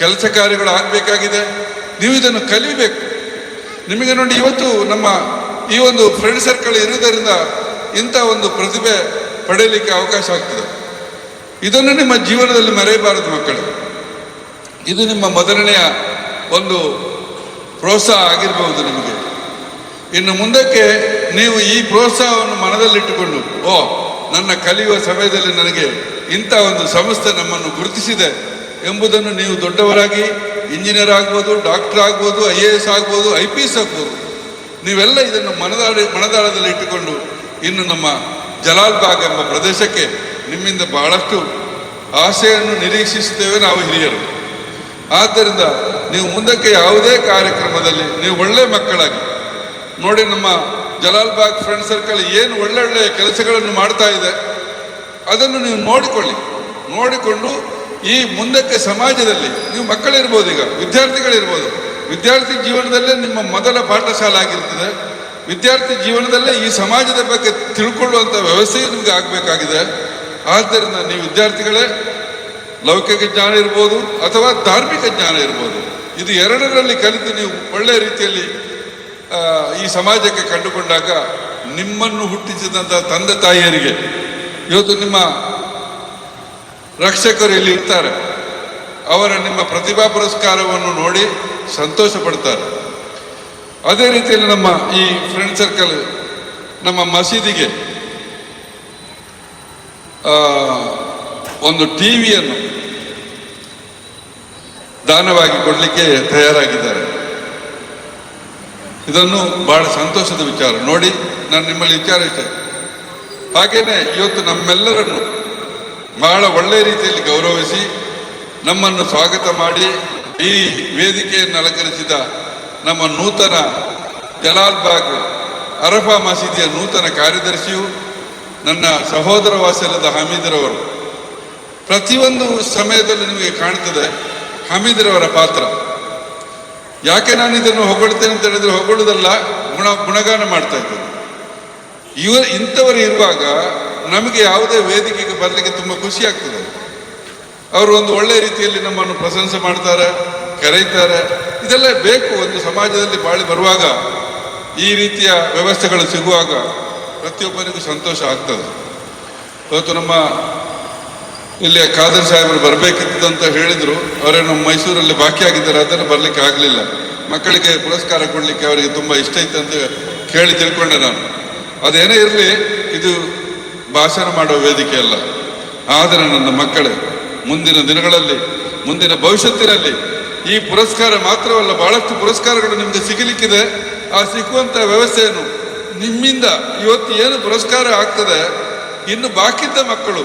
Speaker 3: ಕೆಲಸ ಕಾರ್ಯಗಳು ಆಗಬೇಕಾಗಿದೆ. ನೀವು ಇದನ್ನು ಕಲಿಬೇಕು. ನಿಮಗೆ ನೋಡಿ, ಇವತ್ತು ನಮ್ಮ ಈ ಒಂದು ಫ್ರೆಂಡ್ ಸರ್ಕಲ್ ಇರುವುದರಿಂದ ಇಂಥ ಒಂದು ಪ್ರತಿಭೆ ಪಡೆಯಲಿಕ್ಕೆ ಅವಕಾಶ ಆಗ್ತದೆ. ಇದನ್ನು ನಿಮ್ಮ ಜೀವನದಲ್ಲಿ ಮರೆಯಬಾರದು ಮಕ್ಕಳು. ಇದು ನಿಮ್ಮ ಮೊದಲನೆಯ ಒಂದು ಪ್ರೋತ್ಸಾಹ ಆಗಿರಬಹುದು ನಿಮಗೆ. ಇನ್ನು ಮುಂದಕ್ಕೆ ನೀವು ಈ ಪ್ರೋತ್ಸಾಹವನ್ನು ಮನದಲ್ಲಿಟ್ಟುಕೊಂಡು, ನನ್ನ ಕಲಿಯುವ ಸಮಯದಲ್ಲಿ ನನಗೆ ಇಂಥ ಒಂದು ಸಂಸ್ಥೆ ನಮ್ಮನ್ನು ಗುರುತಿಸಿದೆ ಎಂಬುದನ್ನು ನೀವು ದೊಡ್ಡವರಾಗಿ ಇಂಜಿನಿಯರ್ ಆಗ್ಬೋದು, ಡಾಕ್ಟರ್ ಆಗ್ಬೋದು, IAS ಆಗ್ಬೋದು, IPS ಆಗ್ಬೋದು, ನೀವೆಲ್ಲ ಇದನ್ನು ಮನದಾಳದಲ್ಲಿ ಇಟ್ಟುಕೊಂಡು ಇನ್ನು ನಮ್ಮ ಜಲಾಲ್ಬಾಗ್ ಎಂಬ ಪ್ರದೇಶಕ್ಕೆ ನಿಮ್ಮಿಂದ ಬಹಳಷ್ಟು ಆಶೆಯನ್ನು ನಿರೀಕ್ಷಿಸುತ್ತೇವೆ ನಾವು ಹಿರಿಯರು. ಆದ್ದರಿಂದ ನೀವು ಮುಂದಕ್ಕೆ ಯಾವುದೇ ಕಾರ್ಯಕ್ರಮದಲ್ಲಿ ನೀವು ಒಳ್ಳೆ ಮಕ್ಕಳಾಗಿ ನೋಡಿ, ನಮ್ಮ ಜಲಾಲ್ಬಾಗ್ ಫ್ರೆಂಡ್ ಸರ್ಕಲ್ ಏನು ಒಳ್ಳೊಳ್ಳೆಯ ಕೆಲಸಗಳನ್ನು ಮಾಡ್ತಾ ಇದೆ ಅದನ್ನು ನೀವು ನೋಡಿಕೊಂಡು ಈ ಮುಂದಕ್ಕೆ ಸಮಾಜದಲ್ಲಿ ನೀವು ಮಕ್ಕಳಿರ್ಬೋದು, ಈಗ ವಿದ್ಯಾರ್ಥಿಗಳಿರ್ಬೋದು, ವಿದ್ಯಾರ್ಥಿ ಜೀವನದಲ್ಲೇ ನಿಮ್ಮ ಮೊದಲ ಪಾಠಶಾಲೆ ಆಗಿರ್ತದೆ. ವಿದ್ಯಾರ್ಥಿ ಜೀವನದಲ್ಲೇ ಈ ಸಮಾಜದ ಬಗ್ಗೆ ತಿಳ್ಕೊಳ್ಳುವಂಥ ವ್ಯವಸ್ಥೆಯು ನಿಮಗೆ ಆಗಬೇಕಾಗಿದೆ. ಆದ್ದರಿಂದ ನೀವು ವಿದ್ಯಾರ್ಥಿಗಳೇ ಲೌಕಿಕ ಜ್ಞಾನ ಇರ್ಬೋದು ಅಥವಾ ಧಾರ್ಮಿಕ ಜ್ಞಾನ ಇರ್ಬೋದು, ಇದು ಎರಡರಲ್ಲಿ ಕಲಿತು ನೀವು ಒಳ್ಳೆಯ ರೀತಿಯಲ್ಲಿ ಈ ಸಮಾಜಕ್ಕೆ ಕಂಡುಕೊಂಡಾಗ ನಿಮ್ಮನ್ನು ಹುಟ್ಟಿಸಿದಂಥ ತಂದೆ ತಾಯಿಯರಿಗೆ ಇವತ್ತು ನಿಮ್ಮ ರಕ್ಷಕರು ಇಲ್ಲಿ ಇರ್ತಾರೆ, ಅವರ ನಿಮ್ಮ ಪ್ರತಿಭಾ ಪುರಸ್ಕಾರವನ್ನು ನೋಡಿ ಸಂತೋಷ ಪಡ್ತಾರೆ. ಅದೇ ರೀತಿಯಲ್ಲಿ ನಮ್ಮ ಈ ಫ್ರೆಂಡ್ ಸರ್ಕಲ್ ನಮ್ಮ ಮಸೀದಿಗೆ ಒಂದು ಟಿವಿಯನ್ನು ದಾನವಾಗಿ ಕೊಡಲಿಕ್ಕೆ ತಯಾರಾಗಿದ್ದಾರೆ. ಇದನ್ನು ಬಹಳ ಸಂತೋಷದ ವಿಚಾರ. ನೋಡಿ, ನಾನು ನಿಮ್ಮಲ್ಲಿ ವಿಚಾರಿಸಿದೆ. ಹಾಗೇನೆ ಇವತ್ತು ನಮ್ಮೆಲ್ಲರನ್ನು ಬಹಳ ಒಳ್ಳೆಯ ರೀತಿಯಲ್ಲಿ ಗೌರವಿಸಿ ನಮ್ಮನ್ನು ಸ್ವಾಗತ ಮಾಡಿ ಈ ವೇದಿಕೆಯನ್ನು ಅಲಂಕರಿಸಿದ ನಮ್ಮ ನೂತನ ಜಲಾಲ್ಬಾಗ್ ಅರಫಾ ಮಸೀದಿಯ ನೂತನ ಕಾರ್ಯದರ್ಶಿಯು ನನ್ನ ಸಹೋದರ ವಾಸಲ್ಯದ ಹಮೀದ್ರವರು. ಪ್ರತಿಯೊಂದು ಸಮಯದಲ್ಲಿ ನಿಮಗೆ ಕಾಣ್ತದೆ ಹಮೀದ್ರವರ ಪಾತ್ರ. ಯಾಕೆ ನಾನು ಇದನ್ನು ಹೊಗಳ್ತೇನೆ ಅಂತ ಹೇಳಿದ್ರೆ ಹೊಗಳುವುದಲ್ಲ, ಗುಣಗಾನ ಮಾಡ್ತಾ ಇದ್ದೇನೆ. ಇಂಥವರು ಇರುವಾಗ ನಮಗೆ ಯಾವುದೇ ವೇದಿಕೆಗೆ ಬರಲಿಕ್ಕೆ ತುಂಬ ಖುಷಿ ಆಗ್ತದೆ. ಅವರು ಒಂದು ಒಳ್ಳೆಯ ರೀತಿಯಲ್ಲಿ ನಮ್ಮನ್ನು ಪ್ರಶಂಸೆ ಮಾಡ್ತಾರೆ, ಕರೆಯುತ್ತಾರೆ. ಇದೆಲ್ಲ ಬೇಕು. ಒಂದು ಸಮಾಜದಲ್ಲಿ ಬಾಳಿ ಬರುವಾಗ ಈ ರೀತಿಯ ವ್ಯವಸ್ಥೆಗಳು ಸಿಗುವಾಗ ಪ್ರತಿಯೊಬ್ಬರಿಗೂ ಸಂತೋಷ ಆಗ್ತದೆ. ಇವತ್ತು ನಮ್ಮ ಇಲ್ಲಿ ಖಾದರ್ ಸಾಹೇಬರು ಬರಬೇಕಿತ್ತು ಅಂತ ಹೇಳಿದರು. ಅವರೇ ನಮ್ಮ ಮೈಸೂರಲ್ಲಿ ಬಾಕಿ ಆಗಿದ್ದಾರೆ, ಅದನ್ನು ಬರಲಿಕ್ಕೆ ಆಗಲಿಲ್ಲ. ಮಕ್ಕಳಿಗೆ ಪುರಸ್ಕಾರ ಕೊಡಲಿಕ್ಕೆ ಅವರಿಗೆ ತುಂಬ ಇಷ್ಟ ಇತ್ತು ಅಂತ ಕೇಳಿ ತಿಳ್ಕೊಂಡೆ ನಾನು. ಅದೇನೇ ಇರಲಿ, ಇದು ಭಾಷಣ ಮಾಡುವ ವೇದಿಕೆ ಅಲ್ಲ. ಆದರೆ ನನ್ನ ಮಕ್ಕಳೇ, ಮುಂದಿನ ದಿನಗಳಲ್ಲಿ, ಮುಂದಿನ ಭವಿಷ್ಯತ್ತಿನಲ್ಲಿ ಈ ಪುರಸ್ಕಾರ ಮಾತ್ರವಲ್ಲ, ಬಹಳಷ್ಟು ಪುರಸ್ಕಾರಗಳು ನಿಮಗೆ ಸಿಗಲಿಕ್ಕಿದೆ. ಆ ಸಿಕ್ಕುವಂಥ ವ್ಯವಸ್ಥೆಯನ್ನು ನಿಮ್ಮಿಂದ ಇವತ್ತು ಏನು ಪುರಸ್ಕಾರ ಆಗ್ತದೆ, ಇನ್ನು ಬಾಕಿದ್ದ ಮಕ್ಕಳು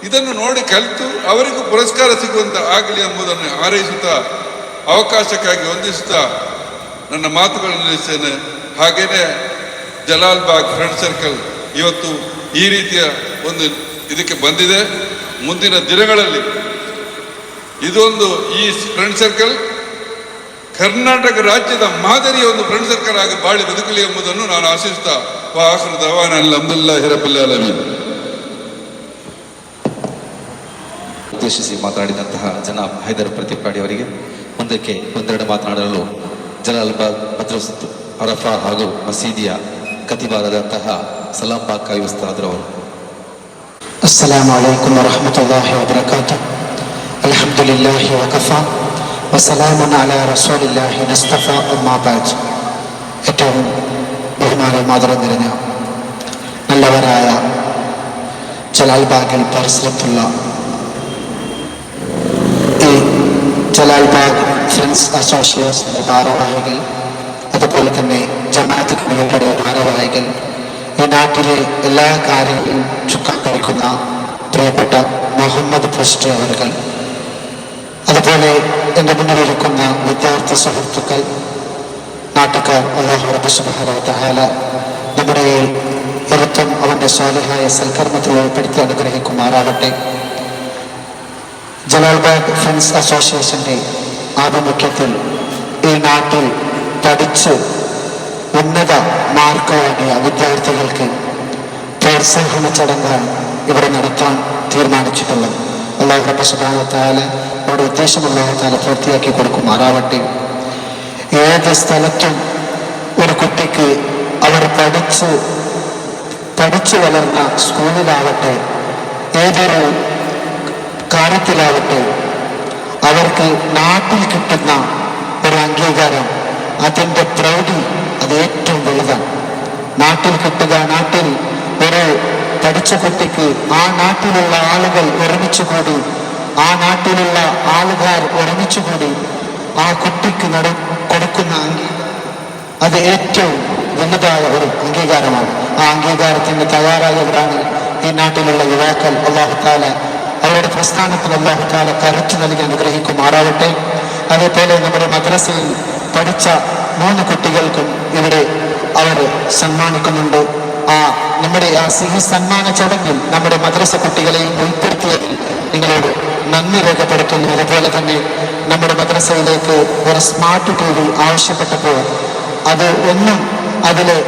Speaker 3: ಇದನ್ನು ನೋಡಿ ಕಲಿತು ಅವರಿಗೂ ಪುರಸ್ಕಾರ ಸಿಗುವಂತ ಆಗಲಿ ಎಂಬುದನ್ನು ಹಾರೈಸುತ್ತಾ, ಅವಕಾಶಕ್ಕಾಗಿ ವಂದಿಸುತ್ತಾ ನನ್ನ ಮಾತುಗಳನ್ನು ನಿಲ್ಲಿಸ್ತೇನೆ. ಹಾಗೇನೆ ಜಲಾಲ್ಬಾಗ್ ಫ್ರೆಂಡ್ ಸರ್ಕಲ್ ಇವತ್ತು ಈ ರೀತಿಯ ಒಂದು ಇದಕ್ಕೆ ಬಂದಿದೆ. ಮುಂದಿನ ದಿನಗಳಲ್ಲಿ ಇದೊಂದು ಈ ಫ್ರೆಂಡ್ ಸರ್ಕಲ್ ಕರ್ನಾಟಕ ರಾಜ್ಯದ ಮಾದರಿಯ ಒಂದು ಫ್ರೆಂಡ್ ಸರ್ಕಲ್ ಆಗಿ ಬಾಳಿ ಬದುಕಲಿ ಎಂಬುದನ್ನು ನಾನು ಆಶಿಸುತ್ತಾ ಆಖಿರು ದವಾನ ಅಲ್ಹಮ್ದುಲಿಲ್ಲಾಹಿ ರಬ್ಬಿಲ್ ಆಲಮೀನ್.
Speaker 1: ಉದ್ದೇಶಿಸಿ ಮಾತನಾಡಿದಂತಹ ಜನಾಬ್ ಹೈದರ್ ಪ್ರತಿಪಾಡಿ ಅವರಿಗೆ ಮುಂದಕ್ಕೆ ಒಂದೆರಡು ಮಾತನಾಡಲು ಜಲಾಲ್ಬಾಗ್ ಮದ್ರಸತ್ ಅರಫಾ ಹಾಗೂ ಮಸೀದಿಯ ಕತಿಬಾರದಂತಹ ಸಲಾಂ ಬಾಕಾಯಿ ಉಸ್ತಾದ್ರವರು.
Speaker 2: അസ്സലാമു അലൈക്കും വറഹ്മത്തുള്ളാഹി വബറകാതുഹു. അൽഹംദുലില്ലാഹി വഖഫാ വസലാമുൻ അലാ റസൂലില്ലാഹി മുസ്തഫ അമ്മാ ബഅദ്. ഏറ്റവും ബഹുമാനവും ആദരവും നിറഞ്ഞ നല്ലവരായ ജലാൽബാഗിൽ പരിസരത്തുള്ള ഈ ജലാൽബാഗ് ഫ്രണ്ട്സ് അസോസിയേഷൻ്റെ ഭാരവാഹികൾ, അതുപോലെ തന്നെ ജമാഅത്ത് കമ്മിറ്റിയുടെ ഭാരവാഹികൾ, ഈ നാട്ടിലെ എല്ലാ കാര്യങ്ങളും ചുക്കാൻ പിടിക്കുന്ന പ്രിയപ്പെട്ട മുഹമ്മദ് ഫസ്റ്റ് അവர்கள், അതുപോലെ എൻ്റെ മുന്നിലിരിക്കുന്ന വിദ്യാർത്ഥി സുഹൃത്തുക്കൾ, നാട്ടുകാർ, അല്ലാഹു റബ്ബ് സുബ്ഹാനഹു വ തആല നമ്മുടെ ഇരുത്തും അവൻ്റെ സ്വാലിഹായ സൽക്കർമ്മത്തിൽ ഉൾപ്പെടുത്തി അനുഗ്രഹിക്കുമാറാകട്ടെ. ജലാൽബാഗ് ഫ്രണ്ട്സ് അസോസിയേഷൻ്റെ ആഭിമുഖ്യത്തിൽ ഈ നാട്ടിൽ പഠിച്ച് ഉന്നത മാർക്ക് വാങ്ങിയ വിദ്യാർത്ഥികൾക്ക് പ്രോത്സാഹന ചടങ്ങാണ് ഇവിടെ നടത്താൻ തീരുമാനിച്ചിട്ടുള്ളത്. അല്ലാഹു റബ്ബ് സുബ്ഹാനഹു വ തആല അവരുടെ ഉദ്ദേശം അല്ലാഹു തആല പൂർത്തിയാക്കി കൊടുക്കുമാറാവട്ടെ. ഏത് സ്ഥലത്തും ഒരു കുട്ടിക്ക് അവർ പഠിച്ചു വളർന്ന സ്കൂളിലാവട്ടെ, ഏതൊരു കാര്യത്തിലാവട്ടെ, അവർക്ക് നാട്ടിൽ കിട്ടുന്ന ഒരു അംഗീകാരം, അതിൻ്റെ പ്രൗഢി അത് ഏറ്റവും വലുതാണ്. നാട്ടിൽ കിട്ടുക, നാട്ടിൽ ഒരു പഠിച്ച കുട്ടിക്ക് ആ നാട്ടിലുള്ള ആളുകൾ ഒരുമിച്ചുകൂടി, ആ നാട്ടിലുള്ള ആളുകാർ ഒരുമിച്ചുകൂടി ആ കുട്ടിക്ക് കൊടുക്കുന്ന അംഗീകാരം അത് ഏറ്റവും വന്നതായ ഒരു അംഗീകാരമാണ്. ആ അംഗീകാരത്തിന് തയ്യാറായവരാണ് ഈ നാട്ടിലുള്ള യുവാക്കൾ. അല്ലാഹു തആല അവരുടെ പ്രസ്ഥാനത്തിന് അല്ലാഹു തആല കരുത്ത് നൽകി അനുഗ്രഹിക്കുമാറാവട്ടെ. അതേപോലെ നമ്മുടെ മദ്രസയിൽ പഠിച്ച 3 കുട്ടികൾക്കും ഇവിടെ അവർ സമ്മാനിക്കുന്നുണ്ട്. നമ്മുടെ ഈ സമ്മാന ചടങ്ങിൽ നമ്മുടെ മദ്രസ കുട്ടികളെയും ഉൾപ്പെടുത്തിയതിൽ നിങ്ങളോട് നന്ദി രേഖപ്പെടുത്തുന്നു. അതുപോലെ തന്നെ നമ്മുടെ മദ്രസയിലേക്ക് ഒരു സ്മാർട്ട് TV ആവശ്യപ്പെട്ടപ്പോൾ അത് അതിലെ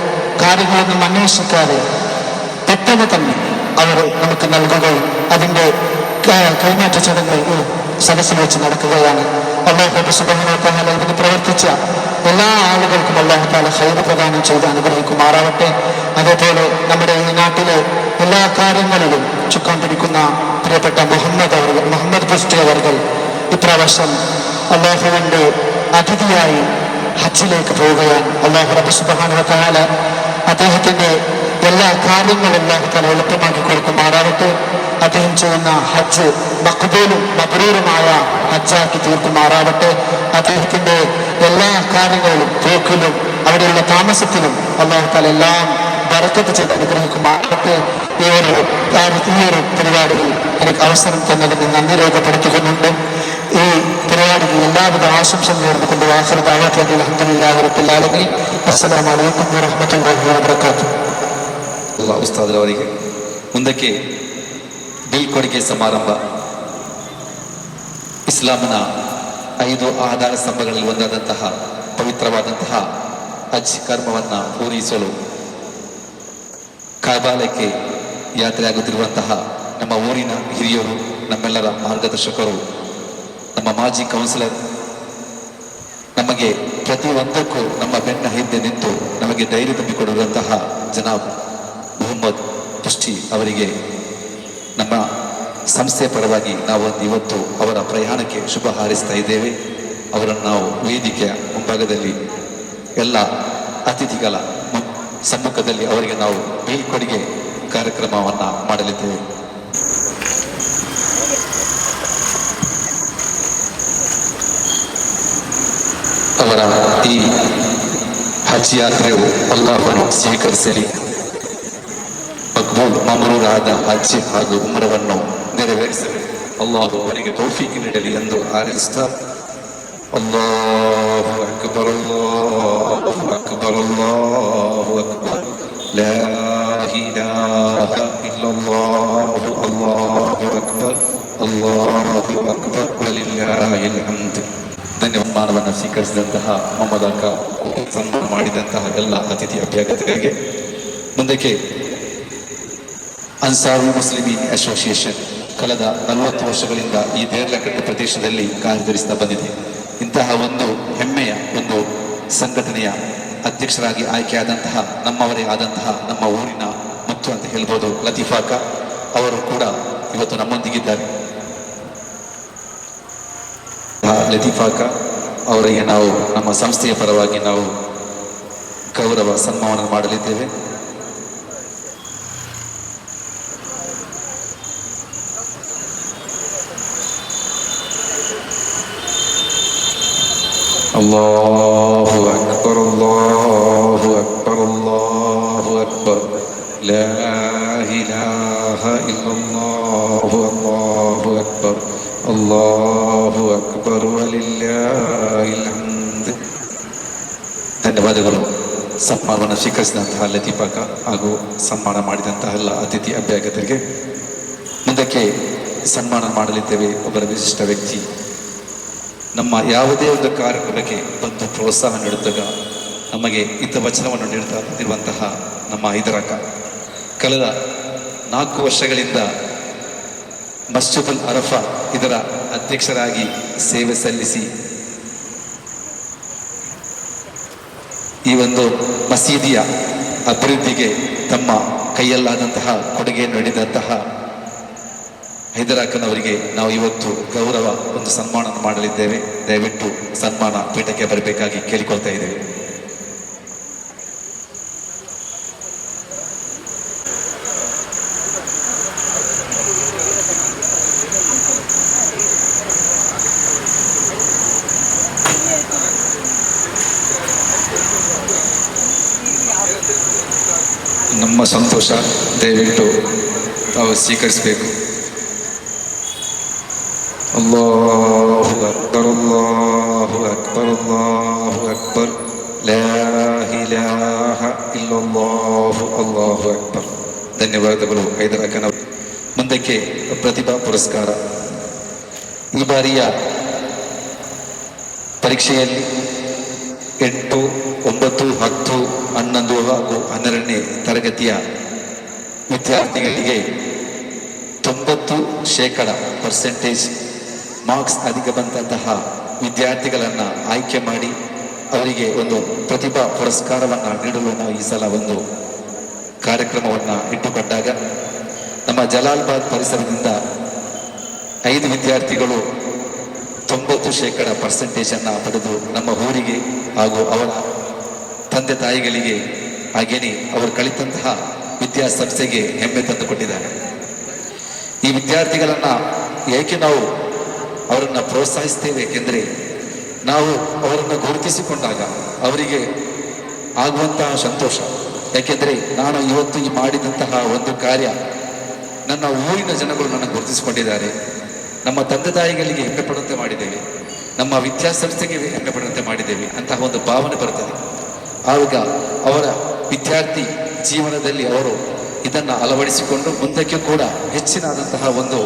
Speaker 2: കാര്യങ്ങളൊന്നും അന്വേഷിക്കാതെ പെട്ടെന്ന് തന്നെ അവർ നമുക്ക് നൽകുകയും അതിൻ്റെ കൈമാറ്റ ചടങ്ങ് സദസ്സിൽ വെച്ച് നടക്കുകയാണ്. അല്ലാഹു സുബ്ഹാനഹു വ തആല ഇതിന് പ്രവർത്തിച്ച എല്ലാ ആളുകൾക്കും അല്ലാഹു തആല ഖൈർ പ്രദാനം ചെയ്ത് അനുഗ്രഹിക്കുമാറാവട്ടെ. അതേപോലെ നമ്മുടെ ഈ നാട്ടിലെ എല്ലാ കാര്യങ്ങളിലും ചുക്കാൻ പിടിക്കുന്ന പ്രിയപ്പെട്ട മുഹമ്മദ് പുഷ്ടി അവർ ഇപ്രാവശ്യം അല്ലാഹുവിൻ്റെ അതിഥിയായി ഹജ്ജിലേക്ക് പോവുകയാണ്. അല്ലാഹു റബ്ബ് സുബ്ഹാനഹു വ തആല അദ്ദേഹത്തിൻ്റെ എല്ലാ കാര്യങ്ങളും അല്ലാഹു തആല എളുപ്പമാക്കി കൊടുക്കുമാറാവട്ടെ. അദ്ദേഹം ചെയ്യുന്ന ഹജ്ജ് മഖ്ബൂലും മബ്രൂറുമായ ഹജ്ജാക്കി തീർക്കുമാറാവട്ടെ. അദ്ദേഹത്തിൻ്റെ എല്ലാ കാര്യങ്ങളിലും പോക്കിലും അവിടെയുള്ള താമസത്തിലും അല്ലാഹു തആല എല്ലാം ബറക്കത്ത് ചെയ്ത് അനുഗ്രഹിക്കുമാറാവട്ടെ. ഈ ഒരു പരിപാടിയിൽ എനിക്ക് അവസരം തന്നതിന് നന്ദി രേഖപ്പെടുത്തുന്നുണ്ട്. ഈ പരിപാടിക്ക് എല്ലാവിധ ആശംസകൾ നേർന്നുകൊണ്ട് ആഖിറു ദഅവാനാ അൽഹംദുലില്ലാഹി റബ്ബിൽ ആലമീൻ. അസ്സലാമു അലൈക്കും വറഹ്മത്തുള്ളാഹി ವಬರಕಾತು.
Speaker 1: ಉಸ್ತಾದರವರಿಗೆ ಮುಂದಕ್ಕೆ ಬೀಳ್ಕೊಡುಗೆ ಸಮಾರಂಭ ಇಸ್ಲಾಮಿನ 5 ಆಧಾರ ಸ್ತಂಭಗಳಲ್ಲಿ ಒಂದಾದಂತಹ ಪವಿತ್ರವಾದಂತಹ ಹಜ್ ಕರ್ಮವನ್ನು ಪೂರೈಸಲು ಕಾಬಾಲಕ್ಕೆ ಯಾತ್ರೆಯಾಗುತ್ತಿರುವಂತಹ ನಮ್ಮ ಊರಿನ ಹಿರಿಯರು, ನಮ್ಮೆಲ್ಲರ ಮಾರ್ಗದರ್ಶಕರು, ನಮ್ಮ ಮಾಜಿ ಕೌನ್ಸಿಲರ್, ನಮಗೆ ಪ್ರತಿಯೊಂದಕ್ಕೂ ನಮ್ಮ ಬೆನ್ನ ಹಿಂದೆ ನಿಂತು ನಮಗೆ ಧೈರ್ಯ ತುಂಬಿಕೊಡುವಂತಹ ಜನಾಬ್ ಮೊಹಮ್ಮದ್ ಪುಷ್ಟಿ ಅವರಿಗೆ ನಮ್ಮ ಸಂಸ್ಥೆಯ ಪರವಾಗಿ ನಾವು ಇವತ್ತು ಅವರ ಪ್ರಯಾಣಕ್ಕೆ ಶುಭ ಹಾರೈಸ್ತಾ ಇದ್ದೇವೆ. ಅವರನ್ನು ನಾವು ವೇದಿಕೆಯ ಮುಂಭಾಗದಲ್ಲಿ ಎಲ್ಲ ಅತಿಥಿಗಳ ಸಮ್ಮುಖದಲ್ಲಿ ಅವರಿಗೆ ನಾವು ಬೀಳ್ಕೊಡುಗೆ ಕಾರ್ಯಕ್ರಮವನ್ನು ಮಾಡಲಿದ್ದೇವೆ. ಅವರ ಈ ಹಜ್ ಯಾತ್ರೆಯು ಅಲ್ಲಾಹನು ಸ್ವೀಕರಿಸಲಿ, ಮಕ್ಬೂಲ್ ಮಮ್ರೂರಾದ ಹಜ್ ಹಾಗೂ ಉಮ್ರವನ್ನು ನೆರವೇರಿಸಲಿ, ಅಲ್ಲಾಹು ಅವರಿಗೆ ತೌಫೀಕ್ ನೀಡಲಿ ಎಂದು ಹಾರೈಸುತ್ತಾ ಅಲ್ಲಾಹು ಅಕ್ಬರ್ ಅಲ್ಲಾಹು ಅಕ್ಬರ್ ಅಲ್ಲಾಹು ಅಕ್ಬರ್ ಲಾ ಇಲಾಹ ಇಲ್ಲಲ್ಲಾಹು ಅಲ್ಲಾಹು ಅಕ್ಬರ್ ಅಲ್ಲಾಹು ಅಕ್ಬರ್ ವಲಿಲ್ಲಾಹಿಲ್ ಹಮ್ದ್. ಧನ್ಯವಾದವನ್ನು ಸ್ವೀಕರಿಸಿದಂತಹ ಮೊಹಮ್ಮದ್ ಅಕ್ಕ ಸನ್ಮಾನ ಮಾಡಿದಂತಹ ಎಲ್ಲ ಅತಿಥಿ ಅಭ್ಯರ್ಥಿಗಳಿಗೆ ಮುಂದಕ್ಕೆ ಅನ್ಸಾರುಲ್ ಮುಸ್ಲಿಮೀನ್ ಅಸೋಸಿಯೇಷನ್ ಕಳೆದ 40 ವರ್ಷಗಳಿಂದ ಈ ದೇರ್ಲಕಟ್ಟೆ ಪ್ರದೇಶದಲ್ಲಿ ಕಾರ್ಯನಿರ್ವಹಿಸ್ತಾ ಬಂದಿದೆ. ಇಂತಹ ಒಂದು ಹೆಮ್ಮೆಯ ಒಂದು ಸಂಘಟನೆಯ ಅಧ್ಯಕ್ಷರಾಗಿ ಆಯ್ಕೆಯಾದಂತಹ ನಮ್ಮವರೇ ಆದಂತಹ ನಮ್ಮ ಊರಿನ ಮುತ್ತು ಅಂತ ಹೇಳ್ಬೋದು ಲತೀಫಾಕ ಅವರು ಕೂಡ ಇವತ್ತು ನಮ್ಮೊಂದಿಗಿದ್ದಾರೆ. ಲತೀಫಾಕ ಅವರಿಗೆ ನಾವು ನಮ್ಮ ಸಂಸ್ಥೆಯ ಪರವಾಗಿ ನಾವು ಗೌರವ ಸನ್ಮಾನ ಮಾಡಲಿದ್ದೇವೆ. ಅಲ್ಲಾಹು ಅಕ್ಬರ್ ಅಲ್ಲಾಹು ಅಕ್ಬರ್ ಅಲ್ಲಾಹು ಅಕ್ಬರ್ ಲಾ ಇಲಾಹ ಇಲ್ಲಲ್ಲಾಹು ಅಲ್ಲಾಹು ಅಕ್ಬರ್ ಅಲ್ಲಾಹು ಅಕ್ಬರ್ ವಲಿಲ್ಲಾಹಿಲ್ ಹಮ್ದ್. ಧನ್ಯವಾದಗಳು. ಸನ್ಮಾನವನ್ನು ಸ್ವೀಕರಿಸಿದಂತಹ ಲತೀಫಾಕ ಹಾಗೂ ಸನ್ಮಾನ ಮಾಡಿದಂತಹ ಎಲ್ಲ ಅತಿಥಿ ಅಭ್ಯರ್ಥಿಗಳಿಗೆ ಮುಂದಕ್ಕೆ ಸನ್ಮಾನ ಮಾಡಲಿದ್ದೇವೆ. ಒಬ್ಬರ ವಿಶಿಷ್ಟ ವ್ಯಕ್ತಿ, ನಮ್ಮ ಯಾವುದೇ ಒಂದು ಕಾರ್ಯಕ್ರಮಕ್ಕೆ ಬಂದು ಪ್ರೋತ್ಸಾಹ ನೀಡುತ್ತಾಗ ನಮಗೆ ಹಿತವಚನವನ್ನು ನೀಡುತ್ತಾ ಬಂದಿರುವಂತಹ ನಮ್ಮ ಹೈದರಕ್ಕ ಕಳೆದ 4 ವರ್ಷಗಳಿಂದ ಮಸ್ಜಿದುಲ್ ಅರಫಾ ಇದರ ಅಧ್ಯಕ್ಷರಾಗಿ ಸೇವೆ ಸಲ್ಲಿಸಿ ಈ ಒಂದು ಮಸೀದಿಯ ಅಭಿವೃದ್ಧಿಗೆ ತಮ್ಮ ಕೈಯಲ್ಲಾದಂತಹ ಕೊಡುಗೆಯನ್ನು ನೀಡಿದಂತಹ ಹೈದರಾಕನವರಿಗೆ ನಾವು ಇವತ್ತು ಗೌರವ ಒಂದು ಸನ್ಮಾನ ಮಾಡಲಿದ್ದೇವೆ. ದಯವಿಟ್ಟು ಸನ್ಮಾನ ಪೀಠಕ್ಕೆ ಬರಬೇಕಾಗಿ ಕೇಳಿಕೊಳ್ತಾ ಇದ್ದೇವೆ. ನಮ್ಮ ಸಂತೋಷ. ದಯವಿಟ್ಟು ತಾವು ಸ್ವೀಕರಿಸಬೇಕು. ಅಲ್ಲಾಹು ಅಕ್ಬರ್, ಅಲ್ಲಾಹು ಅಕ್ಬರ್, ಅಲ್ಲಾಹು ಅಕ್ಬರ್, ಲಾ ಇಲಾಹ ಇಲ್ಲಲ್ಲಾಹು, ಅಲ್ಲಾಹು ಅಕ್ಬರ್. ಧನ್ಯವಾದಗಳು ಹೈದರಾಖಾನ್. ಮುಂದಕ್ಕೆ ಪ್ರತಿಭಾ ಪುರಸ್ಕಾರ. ಈ ಬಾರಿಯ ಪರೀಕ್ಷೆಯಲ್ಲಿ 8, 9, 10, 11 ಹಾಗೂ 12ನೇ ತರಗತಿಯ ವಿದ್ಯಾರ್ಥಿಗಳಿಗೆ 90% ಮಾರ್ಕ್ಸ್ ಅಧಿಕ ಬಂದಂತಹ ವಿದ್ಯಾರ್ಥಿಗಳನ್ನು ಆಯ್ಕೆ ಮಾಡಿ ಅವರಿಗೆ ಒಂದು ಪ್ರತಿಭಾ ಪುರಸ್ಕಾರವನ್ನು ನೀಡಲು ನಾವು ಈ ಸಲ ಒಂದು ಕಾರ್ಯಕ್ರಮವನ್ನು ಇಟ್ಟುಕೊಂಡಾಗ ನಮ್ಮ ಜಲಾಲ್ಬಾಗ್ ಪರಿಸರದಿಂದ 5 ವಿದ್ಯಾರ್ಥಿಗಳು 90% ಪಡೆದು ನಮ್ಮ ಊರಿಗೆ ಹಾಗೂ ಅವರ ತಂದೆ ತಾಯಿಗಳಿಗೆ ಹಾಗೆಯೇ ಅವರು ಕಲಿತಂತಹ ವಿದ್ಯಾಸಂಸ್ಥೆಗೆ ಹೆಮ್ಮೆ ತಂದುಕೊಟ್ಟಿದ್ದಾರೆ. ಈ ವಿದ್ಯಾರ್ಥಿಗಳನ್ನು ಏಕೆ ನಾವು ಅವರನ್ನು ಪ್ರೋತ್ಸಾಹಿಸ್ತೇವೆ ಏಕೆಂದರೆ ನಾವು ಅವರನ್ನು ಗುರುತಿಸಿಕೊಂಡಾಗ ಅವರಿಗೆ ಆಗುವಂತಹ ಸಂತೋಷ. ಯಾಕೆಂದರೆ ನಾನು ಇವತ್ತು ಈ ಮಾಡಿದಂತಹ ಒಂದು ಕಾರ್ಯ ನನ್ನ ಊರಿನ ಜನಗಳು ನನಗೆ ಗುರುತಿಸಿಕೊಂಡಿದ್ದಾರೆ, ನಮ್ಮ ತಂದೆ ತಾಯಿಗಳಿಗೆ ಹೆಮ್ಮೆ ಪಡುವಂತೆ ಮಾಡಿದ್ದೇವೆ, ನಮ್ಮ ವಿದ್ಯಾಸಂಸ್ಥೆಗೆ ಹೆಮ್ಮೆ ಪಡುವಂತೆ ಮಾಡಿದ್ದೇವೆ ಅಂತಹ ಒಂದು ಭಾವನೆ ಬರುತ್ತದೆ. ಆವಾಗ ಅವರ ವಿದ್ಯಾರ್ಥಿ ಜೀವನದಲ್ಲಿ ಅವರು ಇದನ್ನು ಅಳವಡಿಸಿಕೊಂಡು ಮುಂದಕ್ಕೆ ಕೂಡ ಹೆಚ್ಚಿನಾದಂತಹ ಒಂದು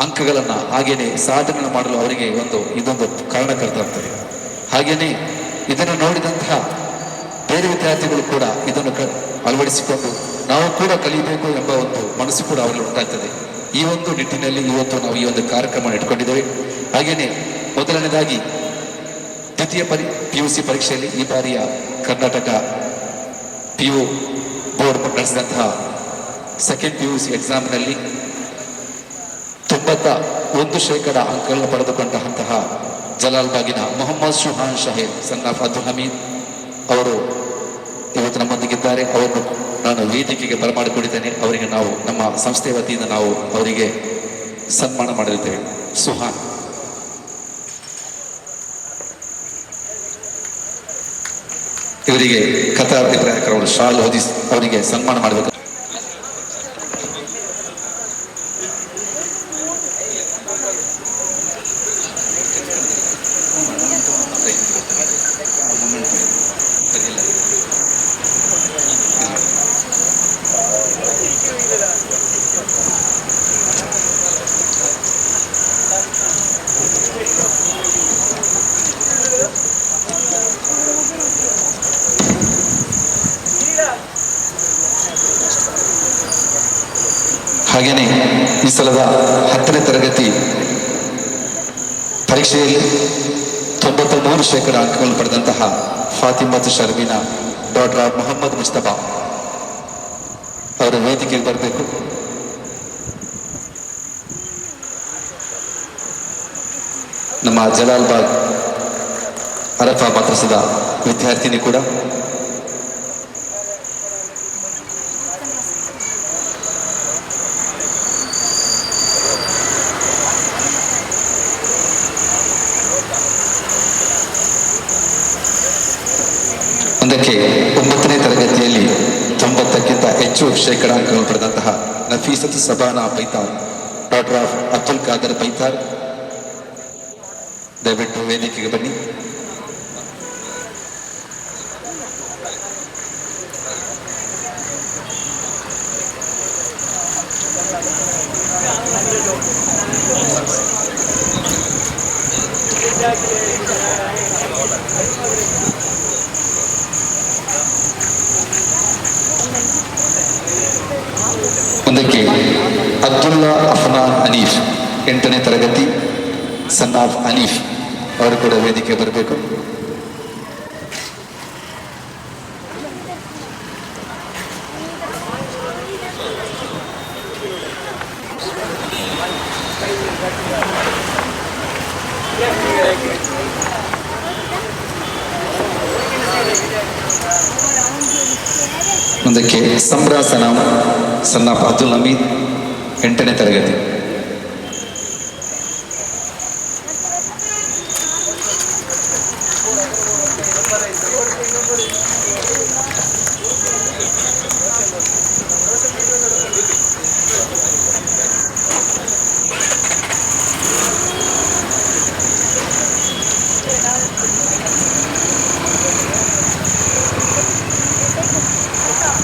Speaker 1: ಅಂಕಗಳನ್ನು ಹಾಗೆಯೇ ಸಾಧನೆ ಮಾಡಲು ಅವರಿಗೆ ಇದೊಂದು ಕಾರಣಕರ್ತಾಗ್ತದೆ. ಹಾಗೆಯೇ ಇದನ್ನು ನೋಡಿದಂತಹ ಬೇರೆ ವಿದ್ಯಾರ್ಥಿಗಳು ಕೂಡ ಇದನ್ನು ಅಳವಡಿಸಿಕೊಂಡು ನಾವು ಕೂಡ ಕಲಿಯಬೇಕು ಎಂಬ ಒಂದು ಮನಸ್ಸು ಕೂಡ ಅವರಲ್ಲಿ ಉಂಟಾಗ್ತದೆ. ಈ ಒಂದು ನಿಟ್ಟಿನಲ್ಲಿ ಇವತ್ತು ನಾವು ಈ ಒಂದು ಕಾರ್ಯಕ್ರಮ ಇಟ್ಕೊಂಡಿದ್ದೇವೆ. ಹಾಗೆಯೇ ಮೊದಲನೇದಾಗಿ ದ್ವಿತೀಯ PUC ಪರೀಕ್ಷೆಯಲ್ಲಿ ಈ ಬಾರಿಯ ಕರ್ನಾಟಕ PU ಬೋರ್ಡ್ ನಡೆಸಿದಂತಹ ಸೆಕೆಂಡ್ PUC ಎಕ್ಸಾಮ್ನಲ್ಲಿ 91% ಅಂಕಗಳನ್ನು ಪಡೆದುಕೊಂಡಂತಹ ಜಲಾಲ್ಬಾಗಿನ ಮೊಹಮ್ಮದ್ ಶುಹಾನ್ ಶಹೀದ್ ಸನ್ ಆಫ್ ಅಬ್ದುಲ್ ಹಮೀದ್ ಅವರು ಇವತ್ತು ನಮ್ಮೊಂದಿಗಿದ್ದಾರೆ. ಅವರನ್ನು ನಾನು ವೇದಿಕೆಗೆ ಬರಮಾಡಿಕೊಂಡಿದ್ದೇನೆ. ಅವರಿಗೆ ನಾವು ನಮ್ಮ ಸಂಸ್ಥೆಯ ವತಿಯಿಂದ ನಾವು ಅವರಿಗೆ ಸನ್ಮಾನ ಮಾಡಲಿದ್ದೇವೆ. ಸುಹಾನ್ ಇವರಿಗೆ ಕತಾರ್ ಇಬ್ರಾಹಿಂ ಅವರು ಶಾಲ್ ಓದಿ ಅವರಿಗೆ ಸನ್ಮಾನ ಮಾಡಬೇಕು. ಹಾಗೆಯೇ ಈ ಸಲದ 10ನೇ ತರಗತಿ ಪರೀಕ್ಷೆಯಲ್ಲಿ 93% ಅಂಕಗಳನ್ನು ಪಡೆದಂತಹ ಫಾತಿಮತ್ ಶರ್ಮಿನಾ ಡಾಟರ್ ಆಫ್ ಮೊಹಮ್ಮದ್ ಮುಸ್ತಫಾ ಅವರ ವೇದಿಕೆಗೆ ಬರಬೇಕು. ನಮ್ಮ ಜಲಾಲ್ಬಾಗ್ ಅರಫಾ ಮದ್ರಸದ ವಿದ್ಯಾರ್ಥಿನಿ ಕೂಡ. ಮುಂದಕ್ಕೆ 9ನೇ ತರಗತಿಯಲ್ಲಿ 90ಕ್ಕಿಂತ ಹೆಚ್ಚು ಅಂಕಗಳನ್ನು ಪಡೆದಂತಹ ನಫೀಸತ್ ಸಬಾನಾ ಪೈತಾರ್ ಡಾಟರ್ ಆಫ್ ಅಬ್ದುಲ್ ಖಾದರ್ ಪೈತಾರ್ ದಯವಿಟ್ಟು ವೇದಿಕೆಗೆ ಬನ್ನಿ. ಮುಂದಕ್ಕೆ ಅಬ್ದುಲ್ಲಾ ಅಫ್ನಾನ್ ಹನೀಫ್ 8ನೇ ತರಗತಿ ಸನ್ ಆಫ್ ಹನೀಫ್ ಅವರು ಕೂಡ ವೇದಿಕೆ ಬರಬೇಕು. ಮುಂದಕ್ಕೆ ಸಂಬ್ರಾಸನ ಸನ್ ಆಫ್ ಅಬ್ದುಲ್ ಹಮೀದ್ 8ನೇ ತರಗತಿ.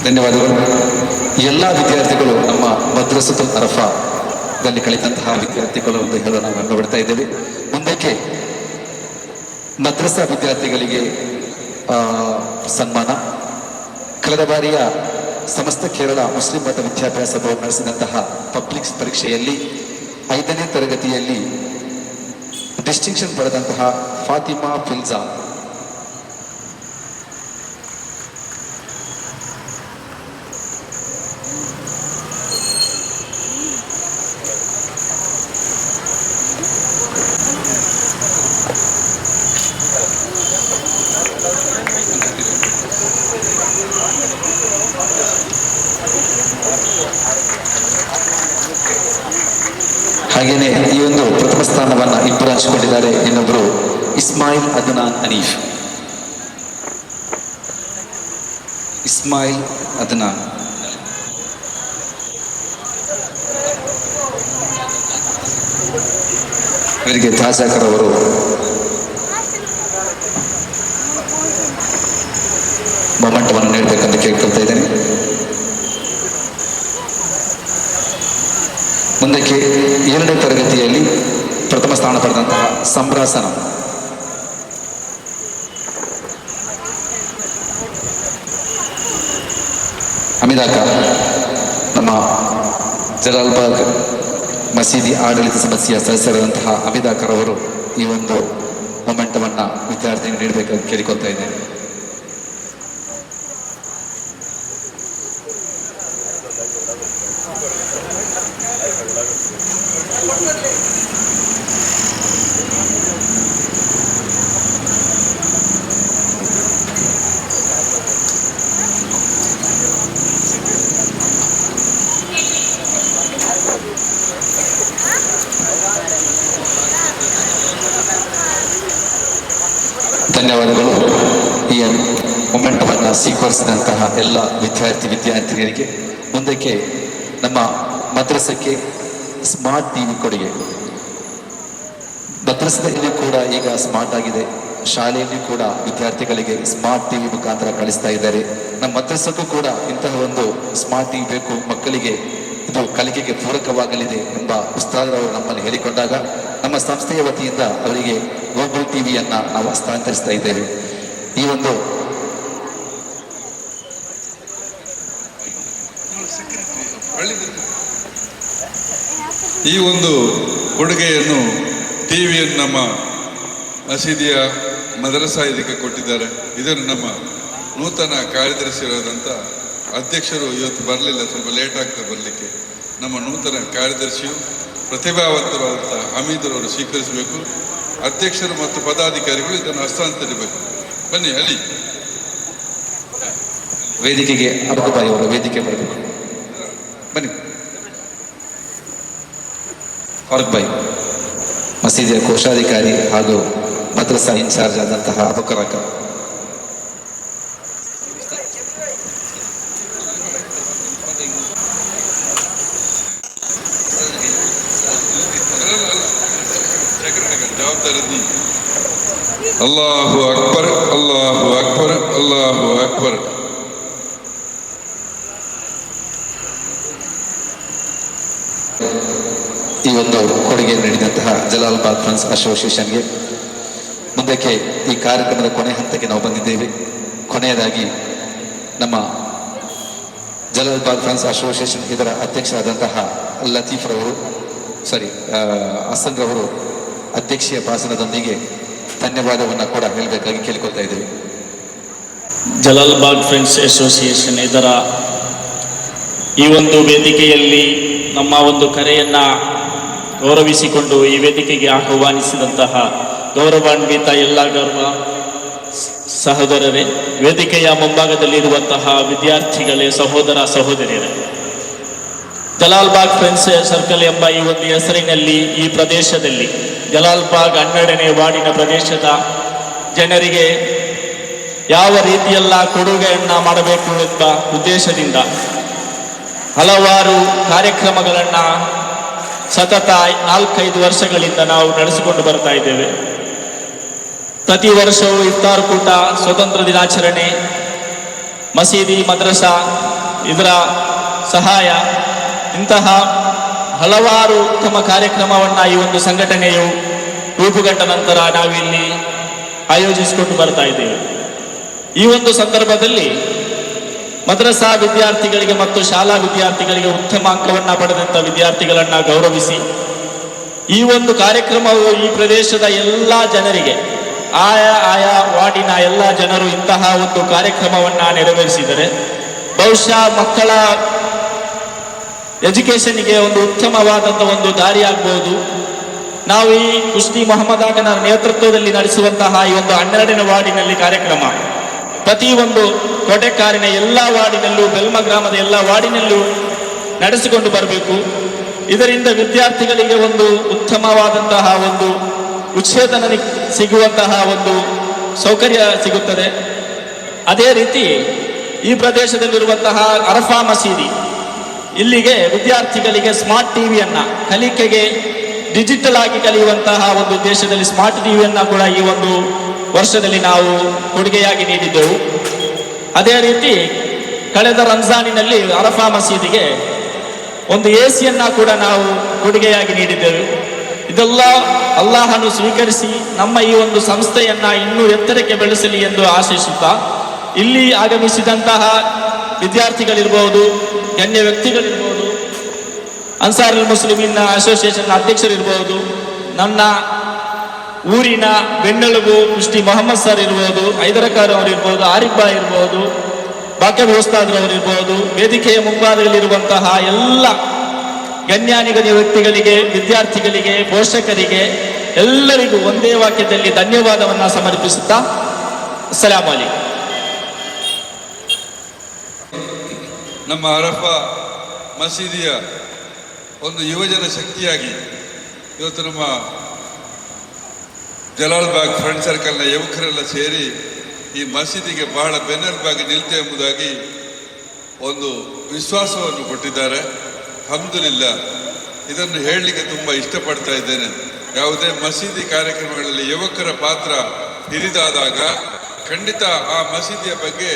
Speaker 1: ಧನ್ಯವಾದಗಳು. ಎಲ್ಲ ವಿದ್ಯಾರ್ಥಿಗಳು ನಮ್ಮ ಮದ್ರಸತುಲ್ ಅರಫಾದಲ್ಲಿ ಕಲಿತಂತಹ ವಿದ್ಯಾರ್ಥಿಗಳು ಎಂದು ಹೇಳಲು ನಾವು ಹೆಮ್ಮೆ ಪಡ್ತಾ ಇದ್ದೇವೆ. ಮುಂದಕ್ಕೆ ಮದ್ರಸಾ ವಿದ್ಯಾರ್ಥಿಗಳಿಗೆ ಸನ್ಮಾನ. ಕಳೆದ ಬಾರಿಯ ಸಮಸ್ತ ಕೇರಳ ಮುಸ್ಲಿಂ ಮತ ವಿದ್ಯಾಭ್ಯಾಸ ಬೋರ್ಡ್ ನಡೆಸಿದಂತಹ ಪಬ್ಲಿಕ್ ಪರೀಕ್ಷೆಯಲ್ಲಿ 5ನೇ ತರಗತಿಯಲ್ಲಿ ಡಿಸ್ಟಿಂಕ್ಷನ್ ಪಡೆದಂತಹ ಫಾತಿಮಾ ಫಿಲ್ಜಾ ಹಾಗೇನೆ ಈ ಒಂದು ಪ್ರಥಮ ಸ್ಥಾನವನ್ನ ಇಬ್ಬರು ಹಂಚಿಕೊಂಡಿದ್ದಾರೆ. ಇನ್ನೊಬ್ಬರು ಇಸ್ಮಾಯಿಲ್ ಅದ್ನಾನ್ ಅನೀಫ್. ಇಸ್ಮಾಯಿಲ್ ಅದ್ನಾನ್ ಇವರಿಗೆ ತಾಜಾಕರ್ ಅವರು ಮೊಮೆಂಟವನ್ನು ನೀಡಬೇಕೆಂದು ಕೇಳ್ಕೊಳ್ತಾ ಇದ್ದೇನೆ. ಮುಂದಕ್ಕೆ 2ನೇ ತರಗತಿಯಲ್ಲಿ ಪ್ರಥಮ ಸ್ಥಾನ ಪಡೆದಂತಹ ಸಂಬ್ರಾಸನ ಅಮಿದಾಕ, ನಮ್ಮ ಜಲಾಲ್ಬಾಗ್ ಮಸೀದಿ ಆಡಳಿತ ಸಮಿತಿಯ ಸದಸ್ಯರಾದಂತಹ ಅಮಿದಾಕರ್ ಅವರು ಈ ಒಂದು ಮೊಮೆಂಟವನ್ನು ವಿದ್ಯಾರ್ಥಿಗಳಿಗೆ ನೀಡಬೇಕೆಂದು ಕೇಳಿಕೊಳ್ತಾ ಇದ್ದೇನೆ. ಧನ್ಯವಾದಗಳು. ಈ ಮೊಮೆಂಟವನ್ನು ಸ್ವೀಕರಿಸಿದಂತಹ ಎಲ್ಲ ವಿದ್ಯಾರ್ಥಿನಿಯರಿಗೆ. ಮುಂದಕ್ಕೆ ನಮ್ಮ ಮದ್ರಸಕ್ಕೆ ಸ್ಮಾರ್ಟ್ ಟಿವಿ ಕೊಡುಗೆ. ಮದ್ರಸದಲ್ಲಿ ಕೂಡ ಈಗ ಸ್ಮಾರ್ಟ್ ಆಗಿದೆ. ಶಾಲೆಯಲ್ಲಿ ಕೂಡ ವಿದ್ಯಾರ್ಥಿಗಳಿಗೆ ಸ್ಮಾರ್ಟ್ ಟಿವಿ ಮುಖಾಂತರ ಕಳಿಸ್ತಾ ಇದ್ದಾರೆ. ನಮ್ಮ ಮದ್ರಸಕ್ಕೂ ಕೂಡ ಇಂತಹ ಒಂದು ಸ್ಮಾರ್ಟ್ ಟಿವಿ ಬೇಕು, ಮಕ್ಕಳಿಗೆ ಇದು ಕಲಿಕೆಗೆ ಪೂರಕವಾಗಲಿದೆ ಎಂಬ ಉಸ್ತಾದರವರು ನಮ್ಮಲ್ಲಿ ಹೇಳಿಕೊಂಡಾಗ ನಮ್ಮ ಸಂಸ್ಥೆಯ ವತಿಯಿಂದ ಅವರಿಗೆ ಗೂಗಲ್ ಟಿವಿಯನ್ನ ನಾವು ಹಸ್ತಾಂತರಿಸ್ತಾ ಇದ್ದೇವೆ.
Speaker 3: ಈ ಒಂದು ಕೊಡುಗೆಯನ್ನು ಟಿವಿಯನ್ನು ನಮ್ಮ ಮಸೀದಿಯ ಮದರಸಾ ಇದಕ್ಕೆ ಕೊಟ್ಟಿದ್ದಾರೆ. ಇದನ್ನು ನಮ್ಮ ನೂತನ ಕಾರ್ಯದರ್ಶಿಯಾದಂಥ ಅಧ್ಯಕ್ಷರು ಇವತ್ತು ಬರಲಿಲ್ಲ, ಸ್ವಲ್ಪ ಲೇಟ್ ಆಗ್ತದೆ ಬರಲಿಕ್ಕೆ. ನಮ್ಮ ನೂತನ ಕಾರ್ಯದರ್ಶಿಯು ಪ್ರತಿಭಾವಂತರಾದಂಥ ಹಮೀದ್ರವರು ಸ್ವೀಕರಿಸಬೇಕು. ಅಧ್ಯಕ್ಷರು ಮತ್ತು ಪದಾಧಿಕಾರಿಗಳು ಇದನ್ನು ಹಸ್ತಾಂತರಿಸಬೇಕು. ಬನ್ನಿ ಅಲ್ಲಿ
Speaker 1: ವೇದಿಕೆಗೆ ಅಬಕಬಾಯಿ ಅವರು ವೇದಿಕೆ ಬರಬೇಕು. ಬನ್ನಿ ಫಾರೂಕ್ ಬಾಯಿ, ಮಸೀದಿಯ ಕೋಶಾಧಿಕಾರಿ ಹಾಗೂ ಮದ್ರಸಾ ಇನ್ಚಾರ್ಜ್ ಆದಂತಹ ಅಬಕರ್ ಅಕ್ಕ.
Speaker 3: ಅಲ್ಲಾಹು ಅಕ್ಬರ್, ಅಲ್ಲಾಹು ಅಕ್ಬರ್, ಅಲ್ಲಾಹು ಅಕ್ಬರ್.
Speaker 1: ಈ ಒಂದು ಕೊಡುಗೆ ನೀಡಿದಂತಹ ಜಲಾಲ್ಬಾಗ್ ಫ್ರೆಂಡ್ಸ್ ಅಸೋಸಿಯೇಷನ್ಗೆ. ಮುಂದಕ್ಕೆ ಈ ಕಾರ್ಯಕ್ರಮದ ಕೊನೆ ಹಂತಕ್ಕೆ ನಾವು ಬಂದಿದ್ದೇವೆ. ಕೊನೆಯದಾಗಿ ನಮ್ಮ ಜಲಾಲ್ಬಾಗ್ ಫ್ರೆಂಡ್ಸ್ ಅಸೋಸಿಯೇಷನ್ ಇದರ ಅಧ್ಯಕ್ಷರಾದಂತಹ ಲತೀಫ್ ರವರು ಹಸನ್ ರವರು ಅಧ್ಯಕ್ಷೀಯ ಭಾಷಣದೊಂದಿಗೆ ಧನ್ಯವಾದವನ್ನು ಕೂಡ ಹೇಳಬೇಕಾಗಿ ಕೇಳಿಕೊಳ್ತಾ ಇದ್ದೇವೆ.
Speaker 4: ಜಲಾಲ್ಬಾಗ್ ಫ್ರೆಂಡ್ಸ್ ಅಸೋಸಿಯೇಷನ್ ಇದರ ಈ ಒಂದು ವೇದಿಕೆಯಲ್ಲಿ ನಮ್ಮ ಒಂದು ಕರೆಯನ್ನು ಗೌರವಿಸಿಕೊಂಡು ಈ ವೇದಿಕೆಗೆ ಆಹ್ವಾನಿಸಿದಂತಹ ಗೌರವಾನ್ವಿತ ಎಲ್ಲ ಗೌರವ ಸಹೋದರರೇ, ವೇದಿಕೆಯ ಮುಂಭಾಗದಲ್ಲಿರುವಂತಹ ವಿದ್ಯಾರ್ಥಿಗಳೇ, ಸಹೋದರ ಸಹೋದರಿಯರೇ, ಜಲಾಲ್ಬಾಗ್ ಫ್ರೆಂಡ್ಸ್ ಸರ್ಕಲ್ ಎಂಬ ಈ ಒಂದು ಹೆಸರಿನಲ್ಲಿ ಈ ಪ್ರದೇಶದಲ್ಲಿ ಜಲಾಲ್ಬಾಗ್ 12ನೇ ವಾರ್ಡಿನ ಪ್ರದೇಶದ ಜನರಿಗೆ ಯಾವ ರೀತಿಯೆಲ್ಲ ಕೊಡುಗೆಯನ್ನು ಮಾಡಬೇಕು ಎಂಬ ಉದ್ದೇಶದಿಂದ ಹಲವಾರು ಕಾರ್ಯಕ್ರಮಗಳನ್ನು ಸತತ 4-5 ವರ್ಷಗಳಿಂದ ನಾವು ನಡೆಸಿಕೊಂಡು ಬರ್ತಾ ಇದ್ದೇವೆ. ಪ್ರತಿ ವರ್ಷವೂ ಇಫ್ತಾರ್ ಕೂಟ, ಸ್ವತಂತ್ರ ದಿನಾಚರಣೆ, ಮಸೀದಿ ಮದ್ರಸಾ ಇದರ ಸಹಾಯ, ಇಂತಹ ಹಲವಾರು ಉತ್ತಮ ಕಾರ್ಯಕ್ರಮವನ್ನು ಈ ಒಂದು ಸಂಘಟನೆಯು ರೂಪುಗೊಂಡ ನಂತರ ನಾವಿಲ್ಲಿ ಆಯೋಜಿಸಿಕೊಂಡು ಬರ್ತಾ ಇದ್ದೇವೆ. ಈ ಒಂದು ಸಂದರ್ಭದಲ್ಲಿ ಮದ್ರಸಾ ವಿದ್ಯಾರ್ಥಿಗಳಿಗೆ ಮತ್ತು ಶಾಲಾ ವಿದ್ಯಾರ್ಥಿಗಳಿಗೆ ಉತ್ತಮ ಅಂಕವನ್ನು ಪಡೆದಂಥ ವಿದ್ಯಾರ್ಥಿಗಳನ್ನು ಗೌರವಿಸಿ ಈ ಒಂದು ಕಾರ್ಯಕ್ರಮವು ಈ ಪ್ರದೇಶದ ಎಲ್ಲ ಜನರಿಗೆ, ಆಯಾ ವಾರ್ಡಿನ ಎಲ್ಲ ಜನರು ಇಂತಹ ಒಂದು ಕಾರ್ಯಕ್ರಮವನ್ನು ನೆರವೇರಿಸಿದರೆ ಬಹುಶಃ ಮಕ್ಕಳ ಎಜುಕೇಷನ್ಗೆ ಒಂದು ಉತ್ತಮವಾದಂಥ ಒಂದು ದಾರಿಯಾಗಬಹುದು. ನಾವು ಈ ಕುಸ್ತಿ ಮೊಹಮ್ಮದ್ ಆಗನ ನೇತೃತ್ವದಲ್ಲಿ ನಡೆಸುವಂತಹ ಈ ಒಂದು 12ನೇ ವಾರ್ಡಿನಲ್ಲಿ ಕಾರ್ಯಕ್ರಮ ಪ್ರತಿಯೊಂದು ಕೋಟೆಕಾರಿನ ಎಲ್ಲ ವಾರ್ಡಿನಲ್ಲೂ, ಬೆಲ್ಮ ಗ್ರಾಮದ ಎಲ್ಲ ವಾರ್ಡಿನಲ್ಲೂ ನಡೆಸಿಕೊಂಡು ಬರಬೇಕು. ಇದರಿಂದ ವಿದ್ಯಾರ್ಥಿಗಳಿಗೆ ಒಂದು ಉತ್ತಮವಾದಂತಹ ಒಂದು ಉಚ್ಛೇದನ ಸಿಗುವಂತಹ ಒಂದು ಸೌಕರ್ಯ ಸಿಗುತ್ತದೆ. ಅದೇ ರೀತಿ ಈ ಪ್ರದೇಶದಲ್ಲಿರುವಂತಹ ಅರಫಾ ಮಸೀದಿ, ಇಲ್ಲಿಗೆ ವಿದ್ಯಾರ್ಥಿಗಳಿಗೆ ಸ್ಮಾರ್ಟ್ ಟಿವಿಯನ್ನು ಕಲಿಕೆಗೆ ಡಿಜಿಟಲ್ ಆಗಿ ಕಲಿಯುವಂತಹ ಒಂದು ಉದ್ದೇಶದಲ್ಲಿ ಸ್ಮಾರ್ಟ್ ಟಿವಿಯನ್ನು ಕೂಡ ಈ ಒಂದು ವರ್ಷದಲ್ಲಿ ನಾವು ಕೊಡುಗೆಯಾಗಿ ನೀಡಿದ್ದೆವು. ಅದೇ ರೀತಿ ಕಳೆದ ರಂಜಾನಿನಲ್ಲಿ ಅರಫಾ ಮಸೀದಿಗೆ ಒಂದು ಎಸಿಯನ್ನು ಕೂಡ ನಾವು ಕೊಡುಗೆಯಾಗಿ ನೀಡಿದ್ದೆವು. ಇದೆಲ್ಲ ಅಲ್ಲಾಹನು ಸ್ವೀಕರಿಸಿ ನಮ್ಮ ಈ ಒಂದು ಸಂಸ್ಥೆಯನ್ನು ಇನ್ನೂ ಎತ್ತರಕ್ಕೆ ಬೆಳೆಸಲಿ ಎಂದು ಆಶಿಸುತ್ತಾ, ಇಲ್ಲಿ ಆಗಮಿಸಿದಂತಹ ವಿದ್ಯಾರ್ಥಿಗಳಿರ್ಬೋದು, ಗಣ್ಯ ವ್ಯಕ್ತಿಗಳಿರ್ಬೋದು, ಅನ್ಸಾರುಲ್ ಮುಸ್ಲಿಮೀನ್ ಅಸೋಸಿಯೇಷನ್ ಅಧ್ಯಕ್ಷರಿರ್ಬೋದು, ನನ್ನ ಊರಿನ ಬೆನ್ನೆಲುಬು ಕುಸ್ತಿ ಮೊಹಮ್ಮದ್ ಸರ್ ಇರ್ಬೋದು, ಹೈದರಕಾರ್ ಅವರಿರ್ಬೋದು, ಆರಿಫ್ ಬಾಯ್ ಇರ್ಬೋದು, ಬಾಕವಿ ಉಸ್ತಾದ್ರವರಿರ್ಬೋದು, ವೇದಿಕೆಯ ಮುಂಭಾಗದಲ್ಲಿರುವಂತಹ ಎಲ್ಲ ಗಣ್ಯಾನಿಗಣ್ಯ ವ್ಯಕ್ತಿಗಳಿಗೆ, ವಿದ್ಯಾರ್ಥಿಗಳಿಗೆ, ಪೋಷಕರಿಗೆ ಎಲ್ಲರಿಗೂ ಒಂದೇ ವಾಕ್ಯದಲ್ಲಿ ಧನ್ಯವಾದವನ್ನು ಸಮರ್ಪಿಸುತ್ತಾ ಅಸ್ಸಲಾಮು ಅಲೈಕುಂ.
Speaker 3: ನಮ್ಮ ಅರಫಾ ಮಸೀದಿಯ ಒಂದು ಯುವಜನ ಶಕ್ತಿಯಾಗಿ ಇವತ್ತು ನಮ್ಮ ಜಲಾಲ್ಬಾಗ್ ಫ್ರೆಂಡ್ ಸರ್ಕಲ್ನ ಯುವಕರೆಲ್ಲ ಸೇರಿ ಈ ಮಸೀದಿಗೆ ಬಹಳ ಬೆನ್ನೆಲುಬಾಗಿ ನಿಲ್ತೆ ಎಂಬುದಾಗಿ ಒಂದು ವಿಶ್ವಾಸವನ್ನು ಕೊಟ್ಟಿದ್ದಾರೆ. ಅಲ್ಹಮ್ದುಲಿಲ್ಲಾ, ಇದನ್ನು ಹೇಳಲಿಕ್ಕೆ ತುಂಬ ಇಷ್ಟಪಡ್ತಾ ಇದ್ದೇನೆ. ಯಾವುದೇ ಮಸೀದಿ ಕಾರ್ಯಕ್ರಮಗಳಲ್ಲಿ ಯುವಕರ ಪಾತ್ರ ಹಿರಿದಾದಾಗ ಖಂಡಿತ ಆ ಮಸೀದಿಯ ಬಗ್ಗೆ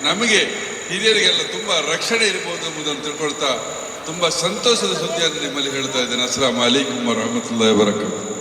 Speaker 3: ನಮಗೆ ಹಿರಿಯರಿಗೆಲ್ಲ ತುಂಬ ರಕ್ಷಣೆ ಇರ್ಬೋದು ಎಂಬುದನ್ನು ತಿಳ್ಕೊಳ್ತಾ ತುಂಬ ಸಂತೋಷದ ಸುದ್ದಿಯನ್ನು ನಿಮ್ಮಲ್ಲಿ ಹೇಳ್ತಾ ಇದ್ದೇನೆ. ಅಸ್ಸಲಾಮು ಅಲೈಕುಂ ವರಹಮತುಲ್ಲಾಹಿ ವಬರಕಾತುಹು.